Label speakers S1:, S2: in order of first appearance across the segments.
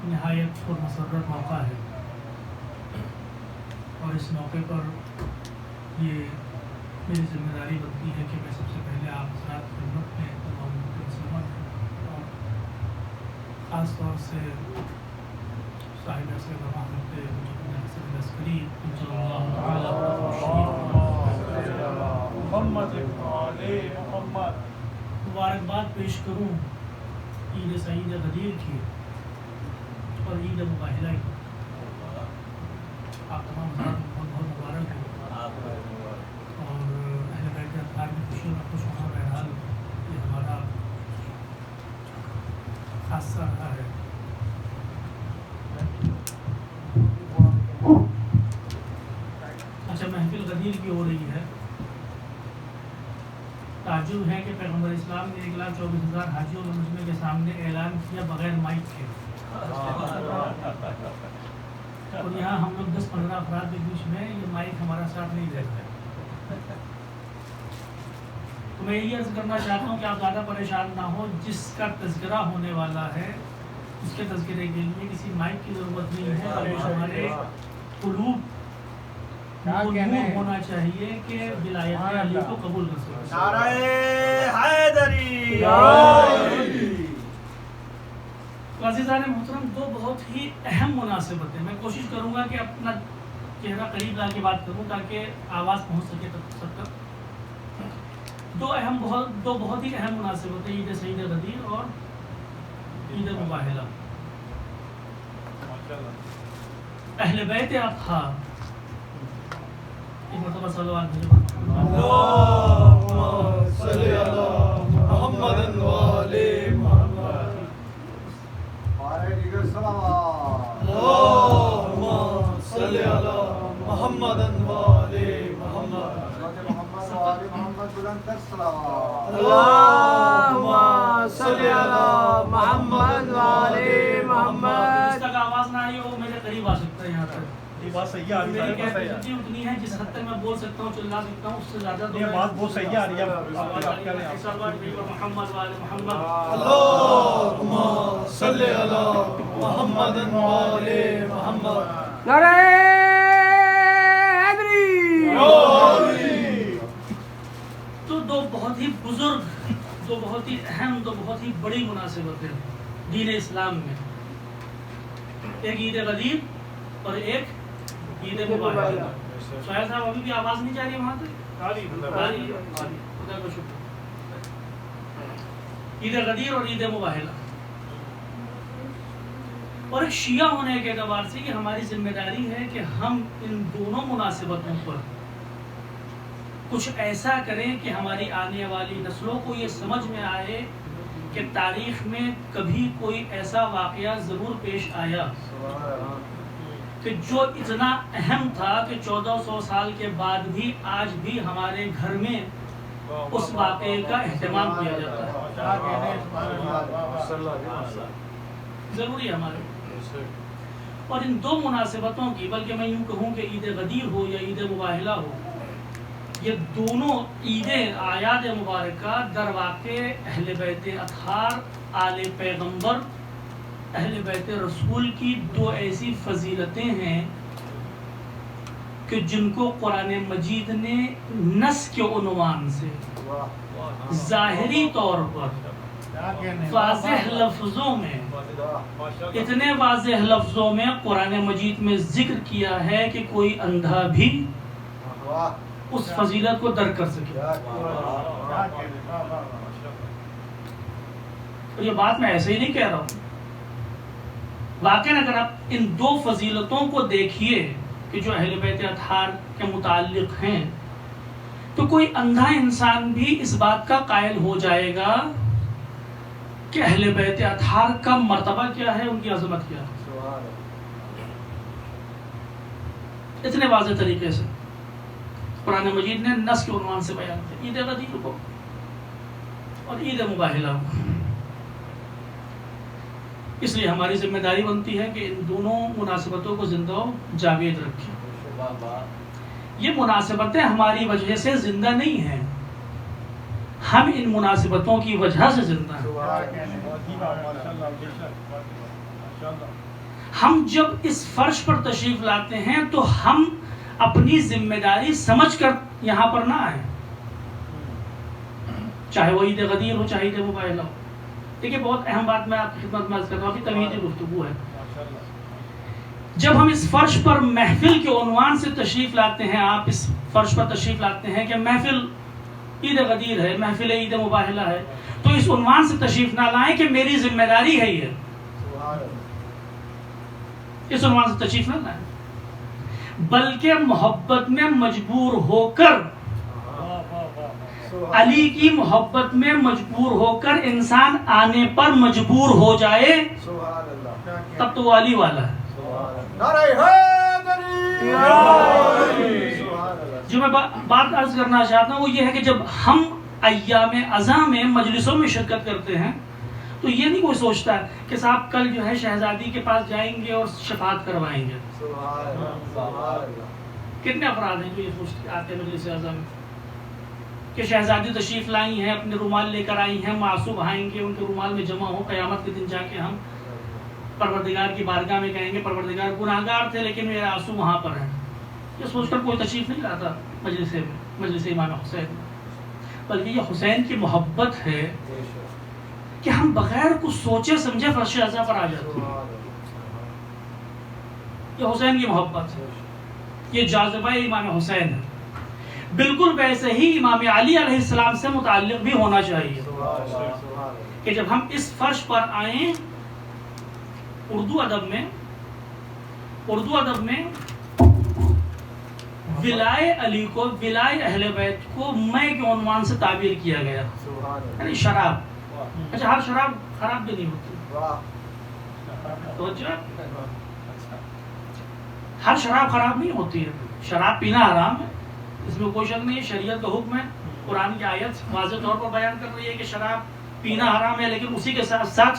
S1: نہایت پرمسرت موقع ہے اور اس موقع پر یہ میری ذمہ داری بنتی ہے کہ میں سب سے پہلے آپ حضرات کی خدمت میں تمام مسلمان اور خاص طور سے صاحب اصل رحمت حسن عسکری مبارکباد پیش کروں عید سعید غدیر کی اور عید مباہلہ کی. آپ تمام حضرات کو بہت بہت مبارک ہو اور اہل بیت اطہار کی خوشی میں خوش ہونا بہرحال یہ ہمارا خاصہ رہا ہے. اچھا محفل غدیر کی ہو رہی ہے. تعجب ہے کہ پیغمبر اسلام نے 1,24,000 حاجیوں اور مجمع کے سامنے اعلان کیا بغیر مائک کے اور یہاں ہم لوگ 10-15 افراد کے بیچ میں یہ مائک ہمارا ساتھ نہیں دیتا ہے. تو میں یہ عرض کرنا چاہتا ہوں کہ آپ زیادہ پریشان نہ ہو. جس کا تذکرہ ہونے والا ہے اس کے تذکرے کے لیے کسی مائک کی ضرورت نہیں ہے اور ہمارے قلوب ہونا چاہیے کہ ولایت علی کو قبول کر سکے.
S2: نعرہ حیدری.
S1: عزیزان محترم، دو بہت ہی اہم مناسبتیں. میں کوشش کروں گا کہ اپنا چہرہ قریب لا کے بات کروں تاکہ آواز پہنچ سکے سب تک. دو بہت ہی اہم مناسبتیں عید سعید غدیر اور عید مباہلہ. اہل بیت اطہار ایک مرتبہ صلوات بھیجو.
S2: اللہم صلی علی محمد و آل محمد. اللہم صلی علی محمد و آل محمد. اللہم صلی علی محمد و آل محمد.
S1: جس تک آواز نہ آئی ہو میرے قریب آ سکتا ہے. یہاں تک
S3: یہ بات صحیح آ رہی ہے.
S1: میری کیپیسٹی اتنی ہے جس حد تک میں بول سکتا ہوں چلا سکتا ہوں، اس سے زیادہ تو
S3: یہ بات بہت صحیح آ رہی ہے. آپ کہہ رہے ہیں
S1: محمد و آل محمد.
S2: اللہم صلی علی محمد و آل محمد.
S4: نعرہ حیدری.
S1: تو دو بہت ہی بزرگ، دو بہت ہی اہم، دو بہت ہی بڑی مناسبتیں دین اسلام میں. ایک عید غدیر اور ایک عید مباہلہ. شاید صاحب ابھی بھی آواز نہیں جا رہی وہاں تک؟ خدا کا شکر. عید غدیر اور عید مباہلہ. اور ایک شیعہ ہونے کے اعتبار سے یہ ہماری ذمہ داری ہے کہ ہم ان دونوں مناسبتوں پر کچھ ایسا کریں کہ ہماری آنے والی نسلوں کو یہ سمجھ میں آئے کہ تاریخ میں کبھی کوئی ایسا واقعہ ضرور پیش آیا کہ جو اتنا اہم تھا کہ 1400 سال کے بعد بھی آج بھی ہمارے گھر میں اس واقعے کا اہتمام کیا جاتا ہے. ضروری ہے ہمارے. اور ان دو مناسبتوں کی، بلکہ میں یوں کہوں کہ عید غدیر ہو یا عید مباہلہ ہو، یہ دونوں عیدیں اعیاد مبارکہ در واقع اہل بیت اطہار، آل پیغمبر، اہل بیت رسول کی دو ایسی فضیلتیں ہیں کہ جن کو قرآن مجید نے نص کے عنوان سے ظاہری طور پر واضح لفظوں میں، اتنے واضح لفظوں میں قرآن مجید میں ذکر کیا ہے کہ کوئی اندھا بھی اس فضیلت کو درک کر سکے. اور یہ بات میں ایسے ہی نہیں کہہ رہا ہوں. واقعاً اگر آپ ان دو فضیلتوں کو دیکھیے کہ جو اہل بیت اطہار کے متعلق ہیں، تو کوئی اندھا انسان بھی اس بات کا قائل ہو جائے گا کہ اہل بیت اطہار کا مرتبہ کیا ہے، ان کی عظمت کیا ہے. اتنے واضح طریقے سے قرآن مجید نے نص کے عنوان سے بیان کیا عید غدیر کو اور عید مباہلہ کو. اس لیے ہماری ذمہ داری بنتی ہے کہ ان دونوں مناسبتوں کو زندہ و جاوید رکھیں. یہ مناسبتیں ہماری وجہ سے زندہ نہیں ہیں، ہم ان مناسبتوں کی وجہ سے زندہ ہیں. ہم جب اس فرش پر تشریف لاتے ہیں تو ہم اپنی ذمہ داری سمجھ کر یہاں پر نہ آئیں، چاہے وہ عید غدیر ہو چاہے عید مباہلہ ہو. دیکھیے بہت اہم بات میں آپ کی خدمت میں عرض کرتا ہوں کہ تمہیدی گفتگو ہے. جب ہم اس فرش پر محفل کے عنوان سے تشریف لاتے ہیں، آپ اس فرش پر تشریف لاتے ہیں کہ محفل عید غدیر ہے، محفل عید مباہلہ ہے، تو اس عنوان سے تشریف نہ لائیں کہ میری ذمہ داری ہے یہ، اس عنوان سے تشریف نہ لائیں، بلکہ محبت میں مجبور ہو کر، علی کی محبت میں مجبور ہو کر انسان آنے پر مجبور ہو جائے تب تو وہ علی والا ہے. جو میں بات عرض کرنا چاہتا ہوں وہ یہ ہے کہ جب ہم ایام ازاں میں مجلسوں میں شرکت کرتے ہیں تو یہ نہیں کوئی سوچتا کہ صاحب کل جو ہے شہزادی کے پاس جائیں گے اور شفاعت کروائیں گے. کتنے افراد ہیں جو یہ سوچتے آتے ہیں مجلس ازاں میں کہ شہزادی تشریف لائی ہیں، اپنے رومال لے کر آئی ہیں، معصوم آئیں گے، ان کے رومال میں جمع ہو، قیامت کے دن جا کے ہم پروردگار کی بارگاہ میں کہیں گے پروردگار گناہگار تھے لیکن میرے آنسو وہاں پر ہیں. یہ سوچ کر کوئی تشریف نہیں لاتا مجلس امام حسین میں، بلکہ یہ حسین کی محبت ہے کہ ہم بغیر کچھ سوچے سمجھے فرش اعظم پر آ جاتے ہیں. یہ حسین کی محبت ہے، یہ جاذبہ امام حسین ہے. بالکل ویسے ہی امام علی علیہ السلام سے متعلق بھی ہونا چاہیے کہ جب ہم اس فرش پر آئیں. اردو ادب میں ولائے علی کو، ولائے اہل بیت کو میں کے عنوان سے تعبیر کیا گیا، یعنی شراب. اچھا ہر شراب خراب بھی نہیں ہوتی، ہر شراب خراب نہیں ہوتی ہے. شراب پینا حرام ہے، اس میں کوئی شک نہیں ہے، شریعت کا حکم ہے. قرآن کی آیت واضح طور پر بیان کر رہی ہے کہ شراب پینا حرام ہے، لیکن اسی کے ساتھ ساتھ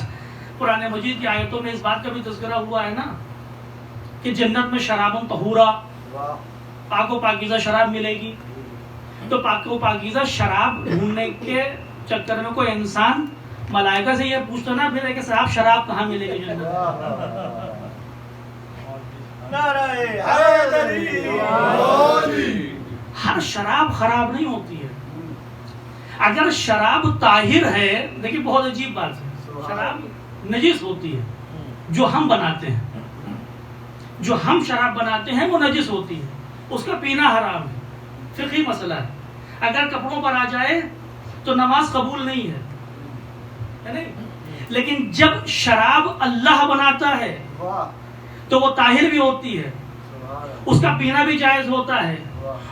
S1: قرآن مجید کی آیتوں میں اس بات کا بھی تذکرہ ہوا ہے نا کہ جنت میں شراب طہورا، پاک و پاکیزہ شراب ملے گی. تو پاک و پاکیزہ شراب ڈھونڈنے کے چکر میں کوئی انسان ملائکہ سے یہ پوچھتا نہ پھر کہ صاحب شراب کہاں ملے گی جنت میں. ہر شراب خراب نہیں ہوتی ہے. اگر شراب طاہر ہے، دیکھیے بہت عجیب بات ہے، شراب نجس ہوتی ہے، جو ہم بناتے ہیں، جو ہم شراب بناتے ہیں وہ نجس ہوتی ہے، اس کا پینا حرام ہے. فقہی مسئلہ ہے. اگر کپڑوں پر آ جائے تو نماز قبول نہیں ہے نہیں؟ لیکن جب شراب اللہ بناتا ہے تو وہ طاہر بھی ہوتی ہے، اس کا پینا بھی جائز ہوتا ہے،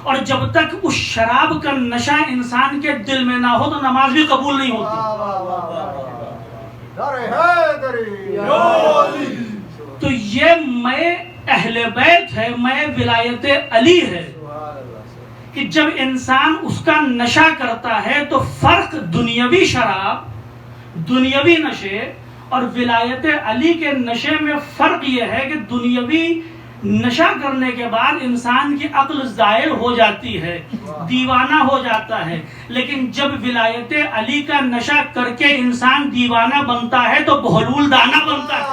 S1: اور جب تک اس شراب کا نشہ انسان کے دل میں نہ ہو تو نماز بھی قبول نہیں ہوتی. تو یہ میں اہل بیت ہے، میں ولایت علی ہے کہ جب انسان اس کا نشہ کرتا ہے تو فرق دنیاوی شراب، دنیاوی نشے اور ولایت علی کے نشے میں فرق یہ ہے کہ دنیاوی نشہ کرنے کے بعد انسان کی عقل زائل ہو جاتی ہے، دیوانہ ہو جاتا ہے، لیکن جب ولایت علی کا نشہ کر کے انسان دیوانہ بنتا ہے تو بہلول دانہ بنتا ہے.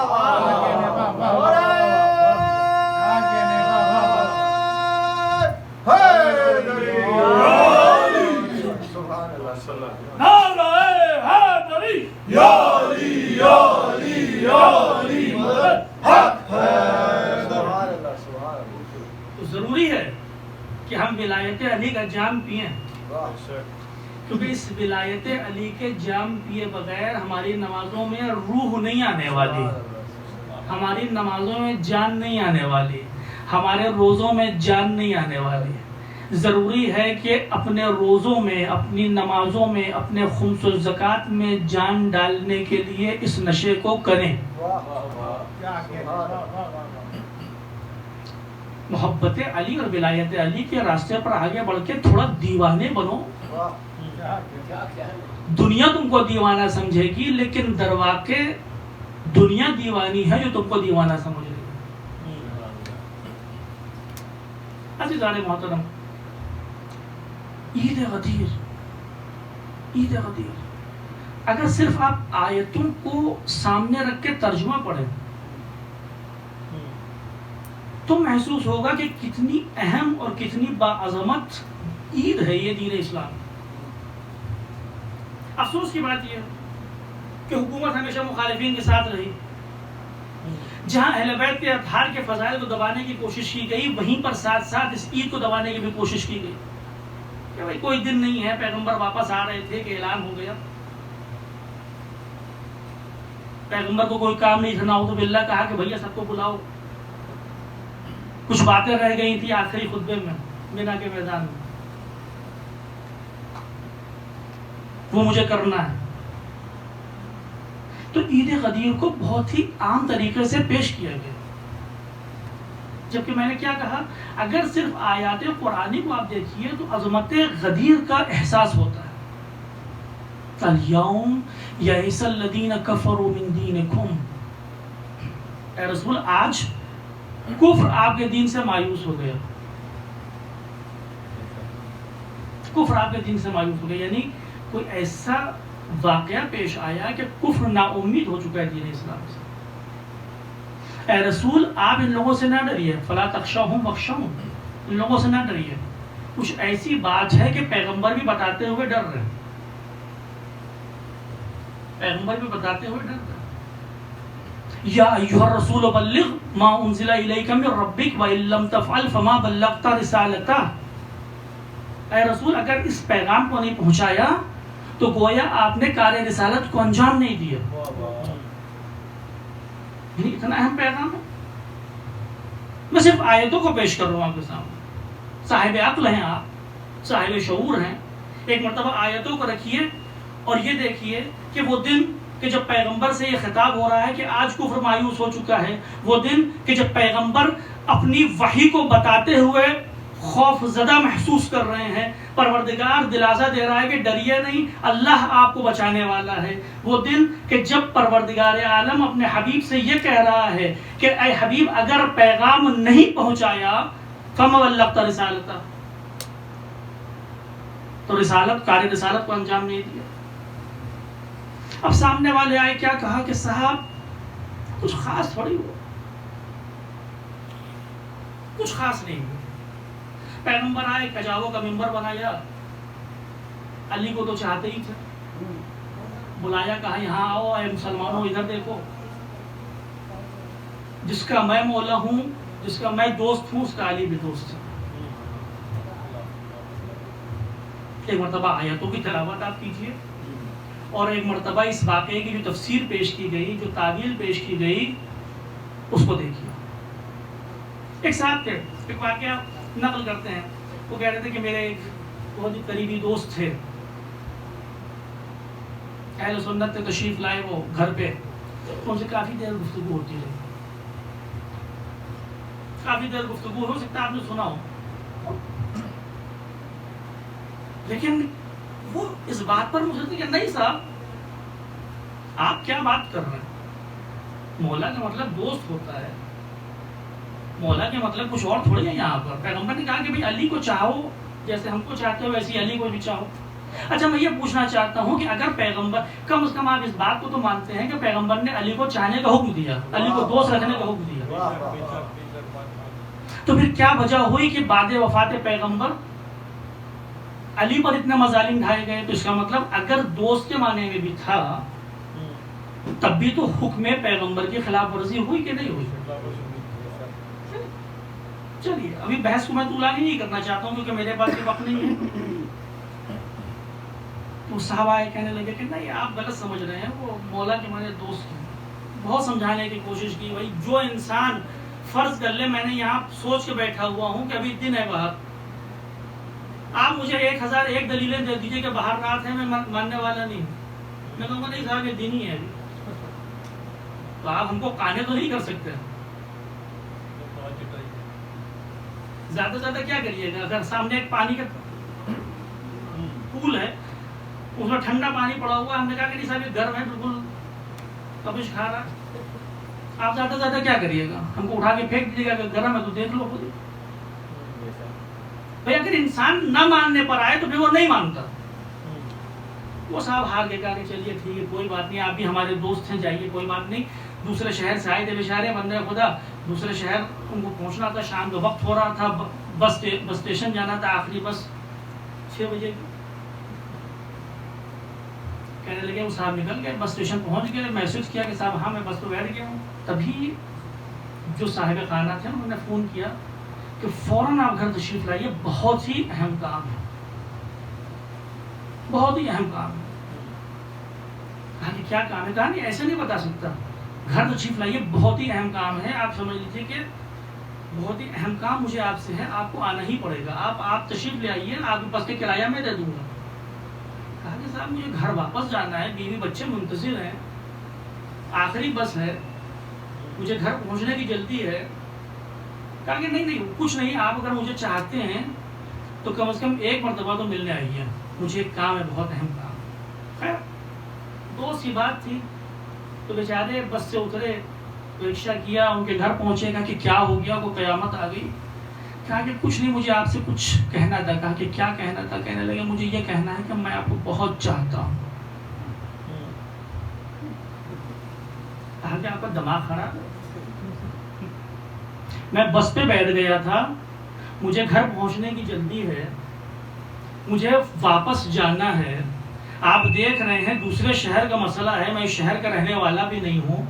S1: ضروری ہے کہ ہم ولایت علی کا جام پئیں، کیونکہ اس ولایت علی کے جام پیے بغیر ہماری نمازوں میں روح نہیں آنے والی، ہماری نمازوں میں جان نہیں آنے والی، ہمارے روزوں میں جان نہیں آنے والی. ضروری ہے کہ اپنے روزوں میں، اپنی نمازوں میں، اپنے خمس و زکوٰۃ میں جان ڈالنے کے لیے اس نشے کو کریں. محبت علی اور ولایت علی کے راستے پر آگے بڑھ کے تھوڑا دیوانے بنو. دنیا تم کو دیوانہ سمجھے گی، لیکن درواقع دنیا دیوانی ہے جو تم کو دیوانہ سمجھ رہی ہے. عزیزان محترم، عید غدیر اگر صرف آپ آیتوں کو سامنے رکھ کے ترجمہ پڑھیں تو محسوس ہوگا کہ کتنی اہم اور کتنی باعظمت عید ہے یہ دین اسلام. افسوس کی بات یہ ہے کہ حکومت ہمیشہ مخالفین کے ساتھ رہی. جہاں اہل بیت کے اطہار کے فضائل کو دبانے کی کوشش کی گئی، وہیں پر ساتھ ساتھ اس عید کو دبانے کی بھی کوشش کی گئی کہ بھائی کوئی دن نہیں ہے، پیغمبر واپس آ رہے تھے کہ اعلان ہو گیا. پیغمبر کو کوئی کام نہیں تھا، نعوذ باللہ کہا کہ بھیا سب کو بلاؤ. کچھ باتیں رہ گئی تھی آخری خطبے میں مینا کے میدان میں، وہ مجھے کرنا ہے. تو عید غدیر کو بہت ہی عام طریقے سے پیش کیا گیا. جبکہ میں نے کیا کہا، اگر صرف آیات قرآنی کو آپ دیکھیے تو عظمت غدیر کا احساس ہوتا ہے. الیوم یئس الذین کفروا من دینکم، اے رسول آج کفر آپ کے دین سے مایوس ہو گیا. کفر آپ کے دین سے مایوس ہو گیا، یعنی کوئی ایسا واقعہ پیش آیا کہ کفر نا امید ہو چکا ہے دین اسلام سے. اے رسول آپ ان لوگوں سے نہ ڈریے، فلا تخشوہم واخشون، ان لوگوں سے نہ ڈریے. کچھ ایسی بات ہے کہ پیغمبر بھی بتاتے ہوئے ڈر رہے ہیں، پیغمبر بھی بتاتے ہوئے ڈر رہے ہیں. یا ایھا الرسول بلغ ما انزل الیک من ربک وان لم تفعل فما بلغت رسالتہ. اے رسول اگر اس پیغام کو نہیں پہنچایا تو گویا آپ نے کار رسالت کو انجام نہیں دیا. اتنا اہم پیغام ہے. میں صرف آیتوں کو پیش کر رہا ہوں آپ کے سامنے. صاحب عقل ہیں آپ، صاحب شعور ہیں. ایک مرتبہ آیتوں کو رکھیے اور یہ دیکھیے کہ وہ دن کہ جب پیغمبر سے یہ خطاب ہو رہا ہے کہ آج کفر مایوس ہو چکا ہے، وہ دن کہ جب پیغمبر اپنی وحی کو بتاتے ہوئے خوف زدہ محسوس کر رہے ہیں، پروردگار دلاسا دے رہا ہے کہ ڈریے نہیں، اللہ آپ کو بچانے والا ہے. وہ دن کہ جب پروردگار عالم اپنے حبیب سے یہ کہہ رہا ہے کہ اے حبیب اگر پیغام نہیں پہنچایا فما بلغت رسالتہ، تو رسالت کار رسالت کو انجام نہیں دیا. اب سامنے والے آئے کیا کہا کہ صاحب کچھ خاص تھوڑی ہوا، کچھ خاص نہیں ہوا. پیغمبر آئے، کجاووں کا منبر بنایا، علی کو تو چاہتے ہی تھے، بلایا، کہا یہاں آؤ اے مسلمانوں ادھر دیکھو، جس کا میں مولا ہوں، جس کا میں دوست ہوں، اس کا علی بھی دوست ہے. ایک مرتبہ آیتوں کی تلاوت آپ کیجیے اور ایک مرتبہ اس واقعے کی جو تفسیر پیش کی گئی، جو تعویل پیش کی گئی، اس کو دیکھیے. ایک صاحب تھے، ایک واقعہ نقل کرتے ہیں. وہ کہہ رہے تھے کہ میرے ایک بہت ہی قریبی دوست تھے، اہل سنت سے تشریف لائے وہ گھر پہ. ان سے کافی دیر گفتگو ہوتی رہی، کافی دیر گفتگو، ہو سکتا ہے آپ نے سنا ہو. لیکن وہ اس بات پر مجھے کہ نہیں صاحب آپ کیا بات کر رہے ہیں، مولا کا مطلب دوست ہوتا ہے، مولا کے مطلب کچھ اور تھوڑی ہے. یہاں پر پیغمبر نے کہا کہ بھئی علی کو چاہو جیسے ہم کو چاہتے ہو ویسے علی کو بھی چاہو. اچھا میں یہ پوچھنا چاہتا ہوں کہ اگر پیغمبر، کم از کم آپ اس بات کو تو مانتے ہیں کہ پیغمبر نے علی کو چاہنے کا حکم دیا، علی کو دوست رکھنے کا حکم دیا، تو پھر کیا وجہ ہوئی کہ بعد وفات پیغمبر علی پر اتنے مظالم ڈھائے گئے؟ تو اس کا مطلب اگر دوست کے معنی میں بھی تھا تب بھی تو حکم پیغمبر کی خلاف ورزی ہوئی کہ نہیں ہوئی؟ چلیے ابھی بحث کو میں طولانی نہیں کرنا چاہتا ہوں کیونکہ میرے پاس بھی وقت نہیں ہے. تو صحابہ کہنے لگے کہ نہیں آپ غلط سمجھ رہے ہیں، وہ مولا کے معنی دوست ہیں. بہت سمجھانے کی کوشش کی. بھائی جو انسان فرض کر لے میں نے یہاں سوچ کے بیٹھا ہوا ہوں کہ ابھی دن ہے باہر، آپ مجھے 1001 دلیلیں دے دیجیے کہ باہر رات ہے، میں ماننے والا نہیں ہوں. میں کہوں گا نہیں صاحب یہ دن ہی ہے ابھی، تو آپ ہم کو قانے تو نہیں کر سکتے. زیادہ سے زیادہ کیا کریے گا، اگر سامنے ایک پانی کا پول ہے، اس میں ٹھنڈا پانی پڑا ہوا، ہم نے کہا کہ نہیں صاحب یہ گرم ہے، بالکل تپش کھا رہا ہے، آپ زیادہ سے زیادہ کیا کریے گا، ہم کو اٹھا کے پھینک دیجیے گا کہ گرم ہے تو دیکھ لو خود. بھائی اگر انسان نہ ماننے پر آئے تو پھر وہ نہیں مانتا، وہ صاحب ہار کے کہا کہ چلیے ٹھیک ہے کوئی بات نہیں، آپ بھی ہمارے دوست ہیں، جائیے کوئی بات نہیں. دوسرے شہر سے آئے تھے بیچارے بندے خدا، دوسرے شہر ان کو پہنچنا تھا، شام کا وقت ہو رہا تھا، بس اسٹیشن جانا تھا، آخری بس 6 بجے کی. کہنے لگے وہ صاحب نکل گئے، بس اسٹیشن پہنچ گئے، میسج کیا کہ صاحب ہاں میں بس تو بیٹھ گیا ہوں. تبھی جو صاحب خانہ تھے انہوں نے فون کیا کہ فوراً آپ گھر تشریف لائیے، بہت ہی اہم کام ہے، بہت ہی اہم کام ہے. کہا کہ کیا کام ہے؟ کہا نہیں ایسے نہیں بتا سکتا، گھر تشریف لائیے، بہت ہی اہم کام ہے. آپ سمجھ لیجیے کہ بہت ہی اہم کام مجھے آپ سے ہے، آپ کو آنا ہی پڑے گا، آپ تشریف لے آئیے، آپ کے بس کے کرایہ میں دے دوں گا. کہا کہ صاحب مجھے گھر واپس جانا ہے، بیوی بچے منتظر ہیں، آخری بس ہے، مجھے گھر پہنچنے کی جلدی ہے. کہا کہ نہیں کچھ نہیں، آپ اگر مجھے چاہتے ہیں تو کم از کم ایک مرتبہ تو ملنے آئیے، مجھے ایک کام ہے، بہت اہم کام. خیر دوست کی بات تھی تو بیچارے بس سے اترے، رکشہ کیا، ان کے گھر پہنچے. گا کہ کیا ہو گیا، کوئی قیامت آ گئی؟ کہا کہ کچھ نہیں، مجھے آپ سے کچھ کہنا تھا. کہا کہ کیا کہنا تھا؟ کہنے لگے مجھے یہ کہنا ہے کہ میں آپ کو بہت چاہتا ہوں. کہا کہ آپ کا دماغ خراب ہے؟ میں بس پہ بیٹھ گیا تھا، مجھے گھر پہنچنے کی جلدی ہے، مجھے واپس جانا ہے، آپ دیکھ رہے ہیں دوسرے شہر کا مسئلہ ہے، میں اس شہر کا رہنے والا بھی نہیں ہوں.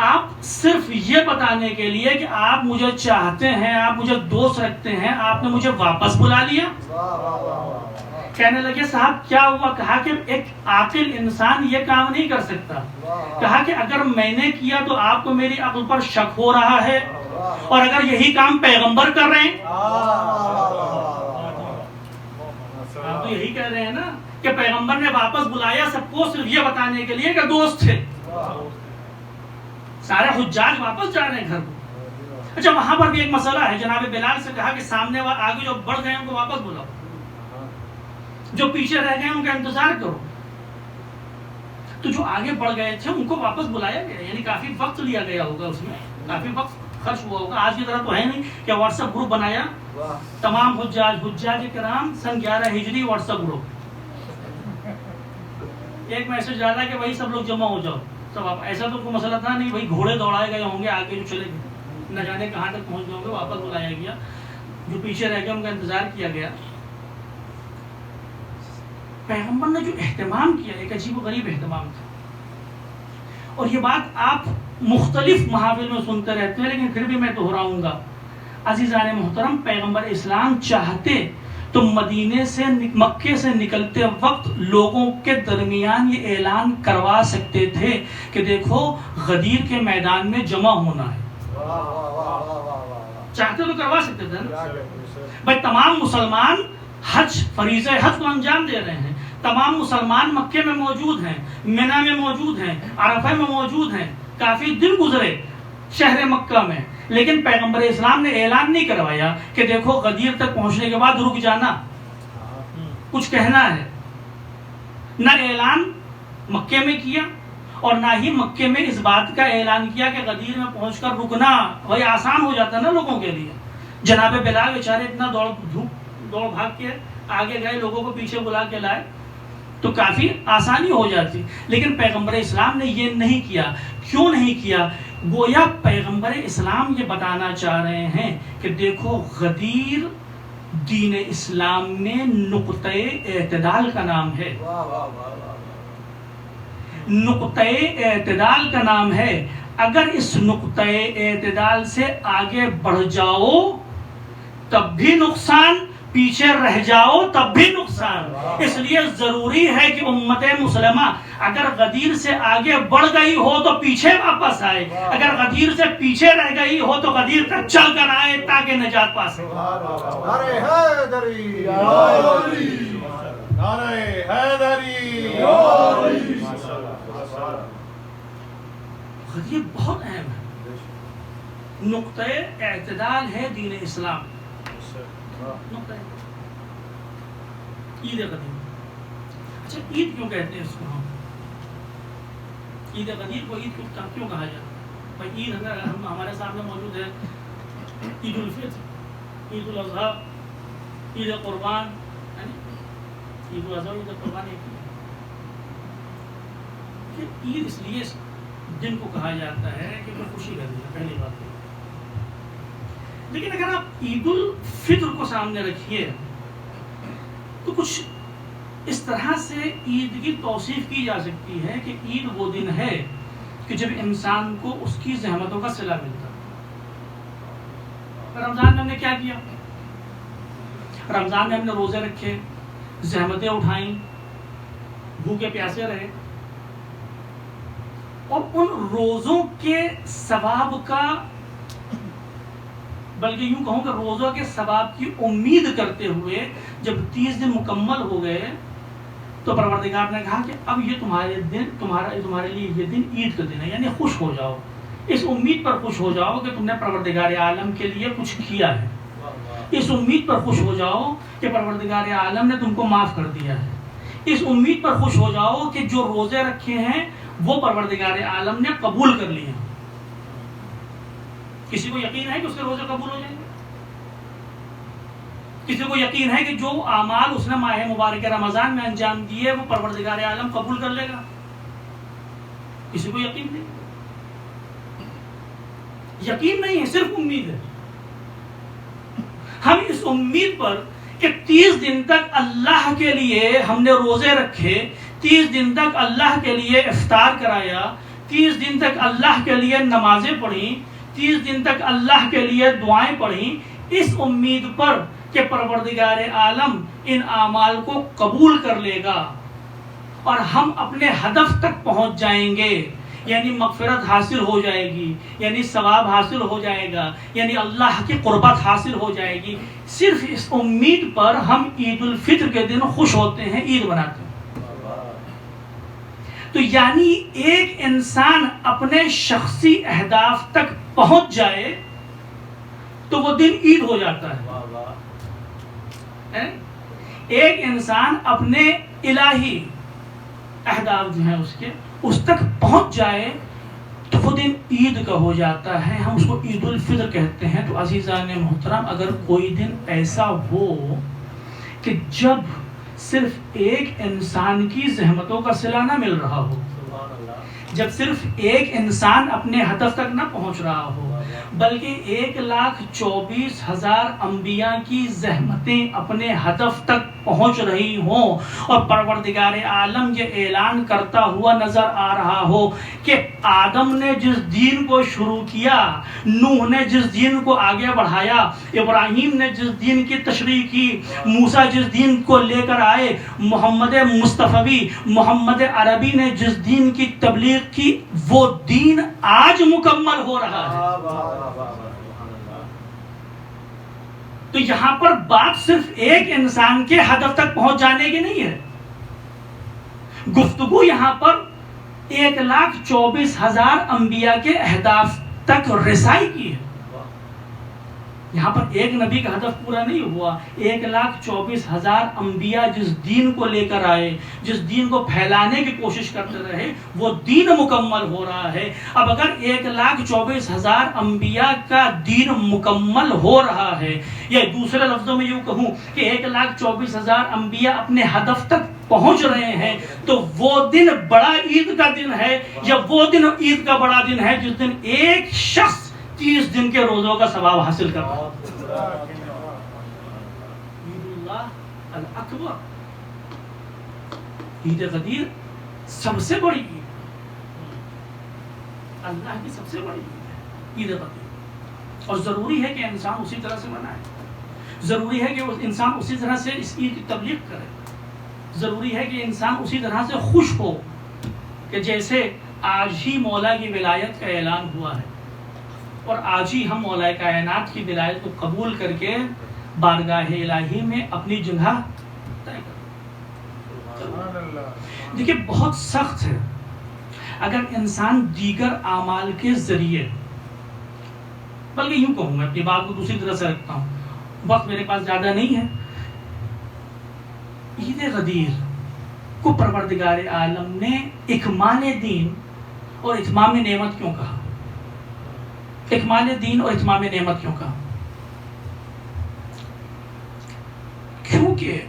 S1: آپ صرف یہ بتانے کے لیے کہ آپ مجھے چاہتے ہیں، آپ مجھے دوست رکھتے ہیں، آپ نے مجھے واپس بلا لیا. کہنے لگے صاحب کیا ہوا؟ کہا کہ ایک عاقل انسان یہ کام نہیں کر سکتا. کہا کہ اگر میں نے کیا تو آپ کو میری عقل پر شک ہو رہا ہے، اور اگر یہی کام پیغمبر کر رہے ہیں، آپ تو یہی کہہ رہے ہیں نا کہ پیغمبر نے واپس بلایا سب کو صرف یہ بتانے کے لیے کہ دوست تھے. سارے حجاج واپس جا رہے ہیں گھر کو. اچھا وہاں پر بھی ایک مسئلہ ہے، جناب بلال سے کہا کہ سامنے والے آگے جو بڑھ گئے ان کو واپس بلاؤ، جو پیچھے رہ گئے ان کا انتظار کرو. تو جو آگے بڑھ گئے تھے ان کو واپس بلایا گیا، یعنی کافی وقت لیا گیا ہوگا، اس میں کافی وقت خرچ ہوا ہوگا. آج کی طرح تو ہے نہیں کہ واٹس ایپ گروپ بنایا، تمام حجاج کرام سن 11 ہجری واٹس ایپ گروپ، ایک میسج ڈالا کہ بھائی سب لوگ جمع ہو جاؤ. سب آپ ایسا تو کوئی مسئلہ تھا نہیں، بھائی گھوڑے دوڑائے گئے ہوں گے، آگے جو چلے گئے نہ جانے کہاں تک پہنچ گئے ہوں گے، واپس بلایا گیا. جو پیچھے رہ گئے ان کا انتظار کیا گیا. پیغمبر نے جو اہتمام کیا ایک عجیب و غریب اہتمام تھا، اور یہ بات آپ مختلف محافل میں سنتے رہتے ہیں، لیکن پھر بھی میں دہراؤں گا. عزیزان محترم، پیغمبر اسلام چاہتے تو مدینے سے مکے سے نکلتے وقت لوگوں کے درمیان یہ اعلان کروا سکتے تھے کہ دیکھو غدیر کے میدان میں جمع ہونا ہے. چاہتے تو کروا سکتے تھے نا بھائی. تمام مسلمان حج، فریضہ حج کو انجام دے رہے ہیں، تمام مسلمان مکے میں موجود ہیں، منی میں موجود ہیں، عرفہ میں موجود ہیں، کافی دن گزرے شہر مکہ میں، لیکن پیغمبر اسلام نے اعلان نہیں کروایا کہ دیکھو غدیر تک پہنچنے کے بعد رک جانا، کچھ کہنا ہے. نہ اعلان مکے میں کیا، اور نہ ہی مکے میں اس بات کا اعلان کیا کہ غدیر میں پہنچ کر رکنا وہی آسان ہو جاتا نا لوگوں کے لیے. جناب بلال بیچارے اتنا دوڑ بھاگ کے آگے گئے، لوگوں کو پیچھے بلا کے لائے تو کافی آسانی ہو جاتی. لیکن پیغمبر اسلام نے یہ نہیں کیا. کیوں نہیں کیا؟ گویا پیغمبر اسلام یہ بتانا چاہ رہے ہیں کہ دیکھو غدیر دین اسلام میں نقطہ اعتدال کا نام ہے، نقطہ اعتدال کا نام ہے. اگر اس نقطہ اعتدال سے آگے بڑھ جاؤ تب بھی نقصان، پیچھے رہ جاؤ تب بھی نقصان. اس لیے ضروری ہے کہ امت مسلمہ اگر غدیر سے آگے بڑھ گئی ہو تو پیچھے واپس آئے، اگر غدیر سے پیچھے رہ گئی ہو تو غدیر تک چل کر آئے تاکہ نجات پا سکے.
S2: نعرہ حیدری، نعرہ حیدری.
S1: غدیر بہت اہم ہے، نقطہ اعتدال ہے دین اسلام. عید غدیر. اچھا عید کیوں کہتے ہیں اس کو؟ ہم عید غدیر کو عید کیوں کہا جاتا ہے؟ بھائی عید اگر ہمارے سامنے موجود ہے، عید الفطر، عید الاضحیٰ، عید قربان، عید الاضحیٰ عید قربان ایک کہ عید اس لیے اس دن کو کہا جاتا ہے کہ وہ خوشی کا دن ہے، پہلی بات ہے۔ لیکن اگر آپ عید الفطر کو سامنے رکھیے تو کچھ اس طرح سے عید کی توصیف کی جا سکتی ہے کہ عید وہ دن ہے کہ جب انسان کو اس کی زحمتوں کا صلہ ملتا ہے۔ رمضان میں ہم نے کیا کیا؟ رمضان میں ہم نے روزے رکھے، زحمتیں اٹھائیں، بھوکے پیاسے رہے، اور ان روزوں کے ثواب کا، بلکہ یوں کہوں کہ روزوں کے ثواب کی امید کرتے ہوئے جب 30 دن مکمل ہو گئے تو پروردگار نے کہا کہ اب یہ تمہارے لیے یہ دن عید کا دن ہے، یعنی خوش ہو جاؤ، اس امید پر خوش ہو جاؤ کہ تم نے پروردگار عالم کے لیے کچھ کیا ہے، اس امید پر خوش ہو جاؤ کہ پروردگار عالم نے تم کو معاف کر دیا ہے، اس امید پر خوش ہو جاؤ کہ جو روزے رکھے ہیں وہ پروردگار عالم نے قبول کر لیے ہیں۔ کسی کو یقین ہے کہ اس کے روزے قبول ہو جائیں گے؟ کسی کو یقین ہے کہ جو اعمال اس نے ماہ مبارک رمضان میں انجام دیے وہ پروردگار عالم قبول کر لے گا؟ کسی کو یقین نہیں، یقین نہیں ہے، صرف امید ہے۔ ہم اس امید پر کہ 30 دن تک اللہ کے لیے ہم نے روزے رکھے، 30 دن تک اللہ کے لیے افطار کرایا، 30 دن تک اللہ کے لیے نمازیں پڑھیں، 30 دن تک اللہ کے لیے دعائیں پڑھیں، اس امید پر کہ پروردگار عالم ان اعمال کو قبول کر لے گا اور ہم اپنے ہدف تک پہنچ جائیں گے، یعنی مغفرت حاصل ہو جائے گی، یعنی ثواب حاصل ہو جائے گا، یعنی اللہ کی قربت حاصل ہو جائے گی، صرف اس امید پر ہم عید الفطر کے دن خوش ہوتے ہیں، عید مناتے ہیں۔ تو یعنی ایک انسان اپنے شخصی اہداف تک پہنچ جائے تو وہ دن عید ہو جاتا ہے۔ ایک انسان اپنے الہی اہداف جو ہیں اس تک پہنچ جائے تو وہ دن عید کا ہو جاتا ہے، ہم اس کو عید الفطر کہتے ہیں۔ تو عزیزان محترم، اگر کوئی دن ایسا ہو کہ جب صرف ایک انسان کی زحمتوں کا صلہ نہ مل رہا ہو، جب صرف ایک انسان اپنے ہدف تک نہ پہنچ رہا ہو، بلکہ 1,24,000 انبیاء کی زحمتیں اپنے ہدف تک پہنچ رہی ہوں اور پروردگار عالم یہ اعلان کرتا ہوا نظر آ رہا ہو کہ آدم نے جس دین کو شروع کیا، نوح نے جس دین کو آگے بڑھایا، ابراہیم نے جس دین کی تشریح کی، موسیٰ جس دین کو لے کر آئے، محمد مصطفی محمد عربی نے جس دین کی تبلیغ کی، وہ دین آج مکمل ہو رہا ہے۔ تو یہاں پر بات صرف ایک انسان کے ہدف تک پہنچ جانے کی نہیں ہے، گفتگو یہاں پر 1,24,000 انبیاء کے اہداف تک رسائی کی ہے۔ یہاں پر ایک نبی کا ہدف پورا نہیں ہوا، 1,24,000 انبیاء جس دین کو لے کر آئے، جس دین کو پھیلانے کی کوشش کرتے رہے، وہ دین مکمل ہو رہا ہے۔ اب اگر 1,24,000 انبیاء کا دین مکمل ہو رہا ہے، یا دوسرے لفظوں میں یوں کہوں کہ 1,24,000 انبیاء اپنے ہدف تک پہنچ رہے ہیں، تو وہ دن بڑا عید کا دن ہے، یا وہ دن عید کا بڑا دن ہے جس دن ایک شخص 30 دن کے روزوں کا ثواب حاصل کر رہا ہے۔ عید اللہ الاکبر، عید غدیر سب سے بڑی عید، اللہ کی سب سے بڑی عید ہے عید غدیر، اور ضروری ہے کہ انسان اسی طرح سے منائے، ضروری ہے کہ انسان اسی طرح سے اس عید کی تبلیغ کرے، ضروری ہے کہ انسان اسی طرح سے خوش ہو کہ جیسے آج ہی مولا کی ولایت کا اعلان ہوا ہے، اور آج ہی ہم مولا کائنات کی ولایت کو قبول کر کے بارگاہ الہی میں اپنی جگہ طے کریں۔ دیکھیے بہت سخت ہے اگر انسان دیگر اعمال کے ذریعے، بلکہ یوں کہوں میں اپنی بات کو دوسری طرح سے رکھتا ہوں، وقت میرے پاس زیادہ نہیں ہے، عید غدیر کو پروردگار عالم نے اکمال دین اور اتمام نعمت کیوں کہا؟ اکمال دین اور اتمام نعمت کیوں کہا؟ کیونکہ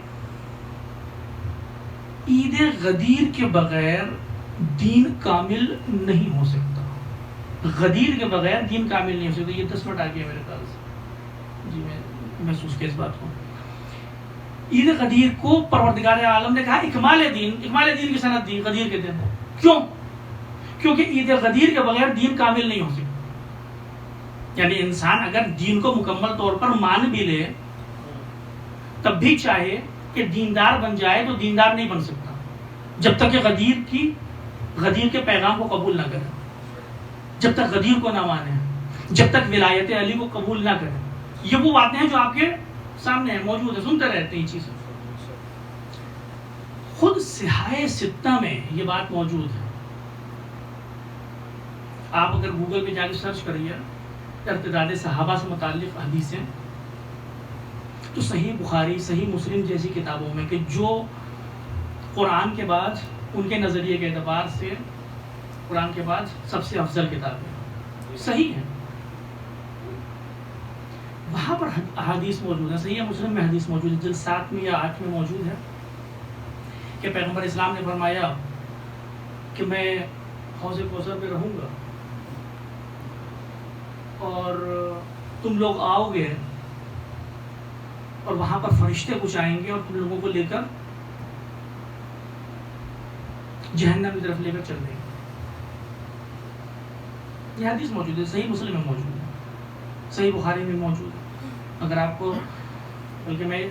S1: عید غدیر کے بغیر دین کامل نہیں ہو سکتا، غدیر کے بغیر دین کامل نہیں ہو سکتا. یہ 10 منٹ آ گیا میرے خیال سے. جی میں محسوس کیا اس بات کو. عید غدیر کو پروردگار عالم نے کہا اکمال دین کی سند دی غدیر کے دن. کیوں؟ کیونکہ عید غدیر کے بغیر دین کامل نہیں ہو سکتا. یعنی انسان اگر دین کو مکمل طور پر مان بھی لے تب بھی چاہے کہ دیندار بن جائے تو دیندار نہیں بن سکتا جب تک کہ غدیر کے پیغام کو قبول نہ کرے، جب تک غدیر کو نہ مانے، جب تک ولایت علی کو قبول نہ کرے. یہ وہ باتیں ہیں جو آپ کے سامنے ہیں، موجود ہیں، سنتے رہتے ہیں. یہ چیزیں خود صحاح ستہ میں یہ بات موجود ہے. آپ اگر گوگل پہ جا کے سرچ کریے ارتداد صحابہ سے متعلق حدیثیں تو صحیح بخاری، صحیح مسلم جیسی کتابوں میں کہ جو قرآن کے بعد ان کے نظریے کے اعتبار سے قرآن کے بعد سب سے افضل کتابیں صحیح ہیں، وہاں پر احادیث موجود ہیں. صحیح مسلم میں حدیث موجود ہے، جلد 7 میں یا 8 میں موجود ہے کہ پیغمبر اسلام نے فرمایا کہ میں حوض کوثر پہ رہوں گا اور تم لوگ آؤ گے اور وہاں پر فرشتے کچھ آئیں گے اور تم لوگوں کو لے کر جہنم کی طرف لے کر چل دیں گے. یہ حدیث موجود ہے، صحیح مسلم میں موجود ہے، صحیح بخاری میں موجود ہے. اگر آپ کو بلکہ میں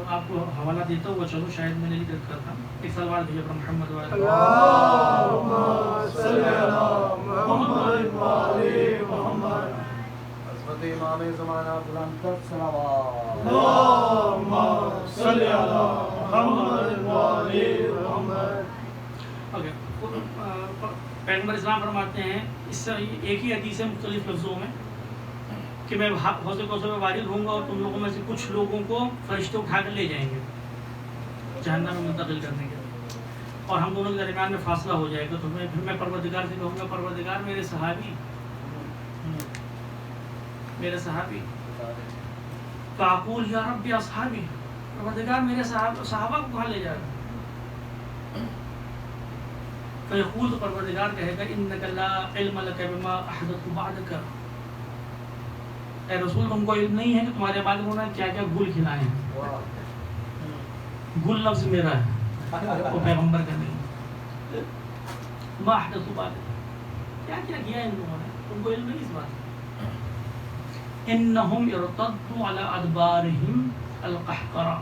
S1: آپ کو حوالہ دیتا ہوں، چلو شاید میں نے لکھ رکھا تھا. ایک سلوات بھیجا پر محمد
S2: اللہم صلی علی محمد و آل محمد.
S4: حضرت امام زمانہ بلند تر صلوات.
S2: اللہم صلی علی محمد و آل محمد.
S1: پیغمبر اسلام فرماتے ہیں، اس سے ایک ہی حدیث ہے مختلف لفظوں میں کہ میں حوض کوثر میں وارد ہوں گا اور تم لوگوں میں سے کچھ لوگوں کو فرشتے اٹھا کر لے جائیں گے جہنم میں منتقل کرنے کے لیے، اور ہم دونوں کے درمیان میں فاصلہ ہو جائے گا. تو پھر میں پروردگار سے کہوں گا پروردگار میرے صحابی فاقول یا رب اصحابی، پروردگار میرے صحابہ کو کہاں لے جا رہا ہے؟ فیقول، تو پروردگار کہے گا انک لا علم لک بما احدث بعدک، اے رسول تم کو علم نہیں ہے کہ تمہارے بعد انہوں نے کیا کیا گل کھلائے ہیں. گل لفظ میرا ہے، وہ پیغمبر کا نہیں. ما احدث بعدک، کیا کیا کیا ان لوگوں نے، تم کو علم نہیں اس بات. انہم ارتدوا علی ادبارہم القہقرہ،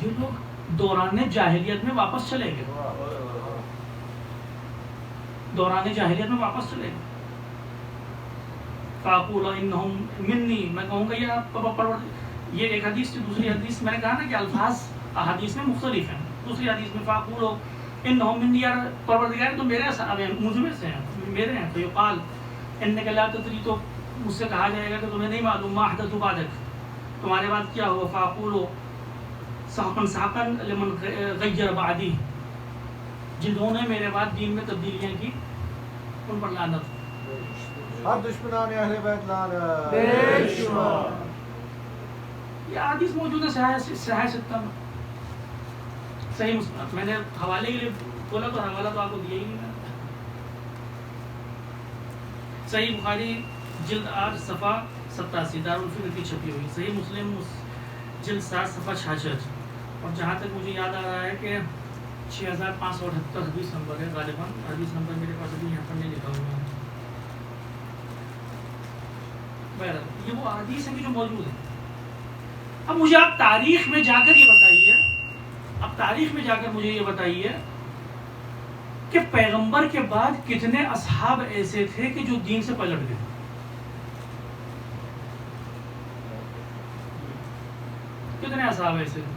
S1: یہ لوگ دوران جاہلیت میں واپس چلے گئے، دوران جاہلیت میں واپس چلے گئے. فاقول انہم منی، میں کہوں گا یہ ایک حدیث تھی. دوسری حدیث میں نے کہا نا کہ الفاظ احادیث میں مختلف ہیں. دوسری حدیث میں فاقول انہم منی، یا پروردگار تو میرے صحابہ ہیں، مجھ میں سے ہیں، میرے ہیں. تو یقال انک لا تدری، تو مجھ سے کہا جائے گا کہ تمہیں نہیں معلوم ما احدث بعدک، تمہارے بعد کیا ہوا. فاقول سحقا سحقا لمن غیر بعدی، جنہوں نے میرے بعد دین میں تبدیلیاں کی ان پر لعنت.
S4: ہر دشمنان اہل بیت لعنت.
S2: بے شمار.
S1: یہ حدیث موجود ہے صحیح ستہ میں، صحیح مسلم. میں نے حوالے کے لیے بولا تو حوالہ تو آپ کو دیا ہی نہیں. صحیح بخاری جلد 8 صفحہ 87 دارالفکر کی چھپی ہوئی. صحیح مسلم جلد 7 صفحہ 66. اور جہاں تک مجھے یاد آ رہا ہے کہ 6578 حدیث نمبر ہے غالباً. حدیث نمبر میرے پاس ابھی یہاں پر نہیں لکھا ہوا ہے. یہ وہ حدیث ہیں کہ جو موجود ہیں. اب مجھے آپ تاریخ میں جا کر یہ بتائیے، اب تاریخ میں جا کر مجھے یہ بتائیے کہ پیغمبر کے بعد کتنے اصحاب ایسے تھے کہ جو دین سے پلٹ گئے. کتنے اصحاب ایسے تھے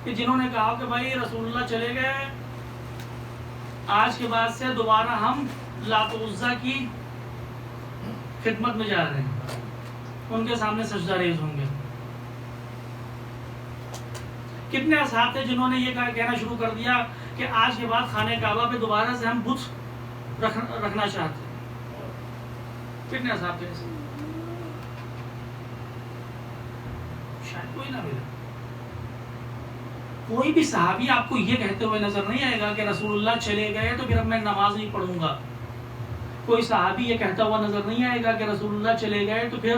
S1: کہ جنہوں نے کہا کہ بھائی رسول اللہ چلے گئے، آج کے بعد سے دوبارہ ہم لات و عزا کی خدمت میں جا رہے ہیں، ان کے سامنے سجدہ ریز ہوں گے. کتنے اصحاب تھے جنہوں نے یہ کہنا شروع کر دیا کہ آج کے بعد خانہ کعبہ پہ دوبارہ سے ہم بت رکھنا چاہتے ہیں. کتنے اصحاب تھے ایسے؟ شاید کوئی نہ ملے. کوئی بھی صحابی آپ کو یہ کہتے ہوئے نظر نہیں آئے گا کہ رسول اللہ چلے گئے تو پھر اب میں نماز نہیں پڑھوں گا. کوئی صحابی یہ کہتا ہوا نظر نہیں آئے گا کہ رسول اللہ چلے گئے تو پھر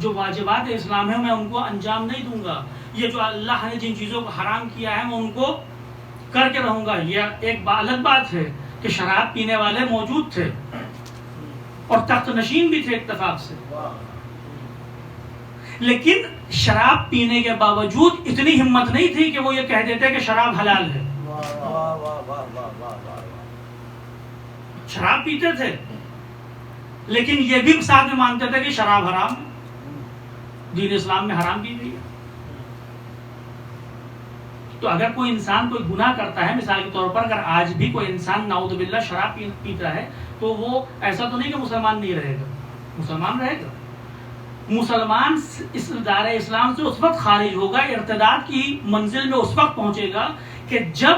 S1: جو واجبات اسلام ہے میں ان کو انجام نہیں دوں گا. یہ جو اللہ نے جن چیزوں کو حرام کیا ہے میں ان کو کر کے رہوں گا. یہ ایک الگ بات ہے کہ شراب پینے والے موجود تھے اور تخت نشین بھی تھے اتفاق سے، لیکن شراب پینے کے باوجود اتنی ہمت نہیں تھی کہ وہ یہ کہہ دیتے کہ شراب حلال ہے. شراب پیتے تھے لیکن یہ بھی ساتھ میں مانتے تھے کہ شراب حرام ہے، دین اسلام میں حرام کی گئی ہے. تو اگر کوئی انسان کوئی گناہ کرتا ہے، مثال کے طور پر اگر آج بھی کوئی انسان نعوذ باللہ شراب پیتا ہے تو وہ ایسا تو نہیں کہ مسلمان نہیں رہے گا، مسلمان رہے گا. مسلمان اس دائرہ اسلام سے اس وقت خارج ہوگا، ارتداد کی منزل میں اس وقت پہنچے گا کہ جب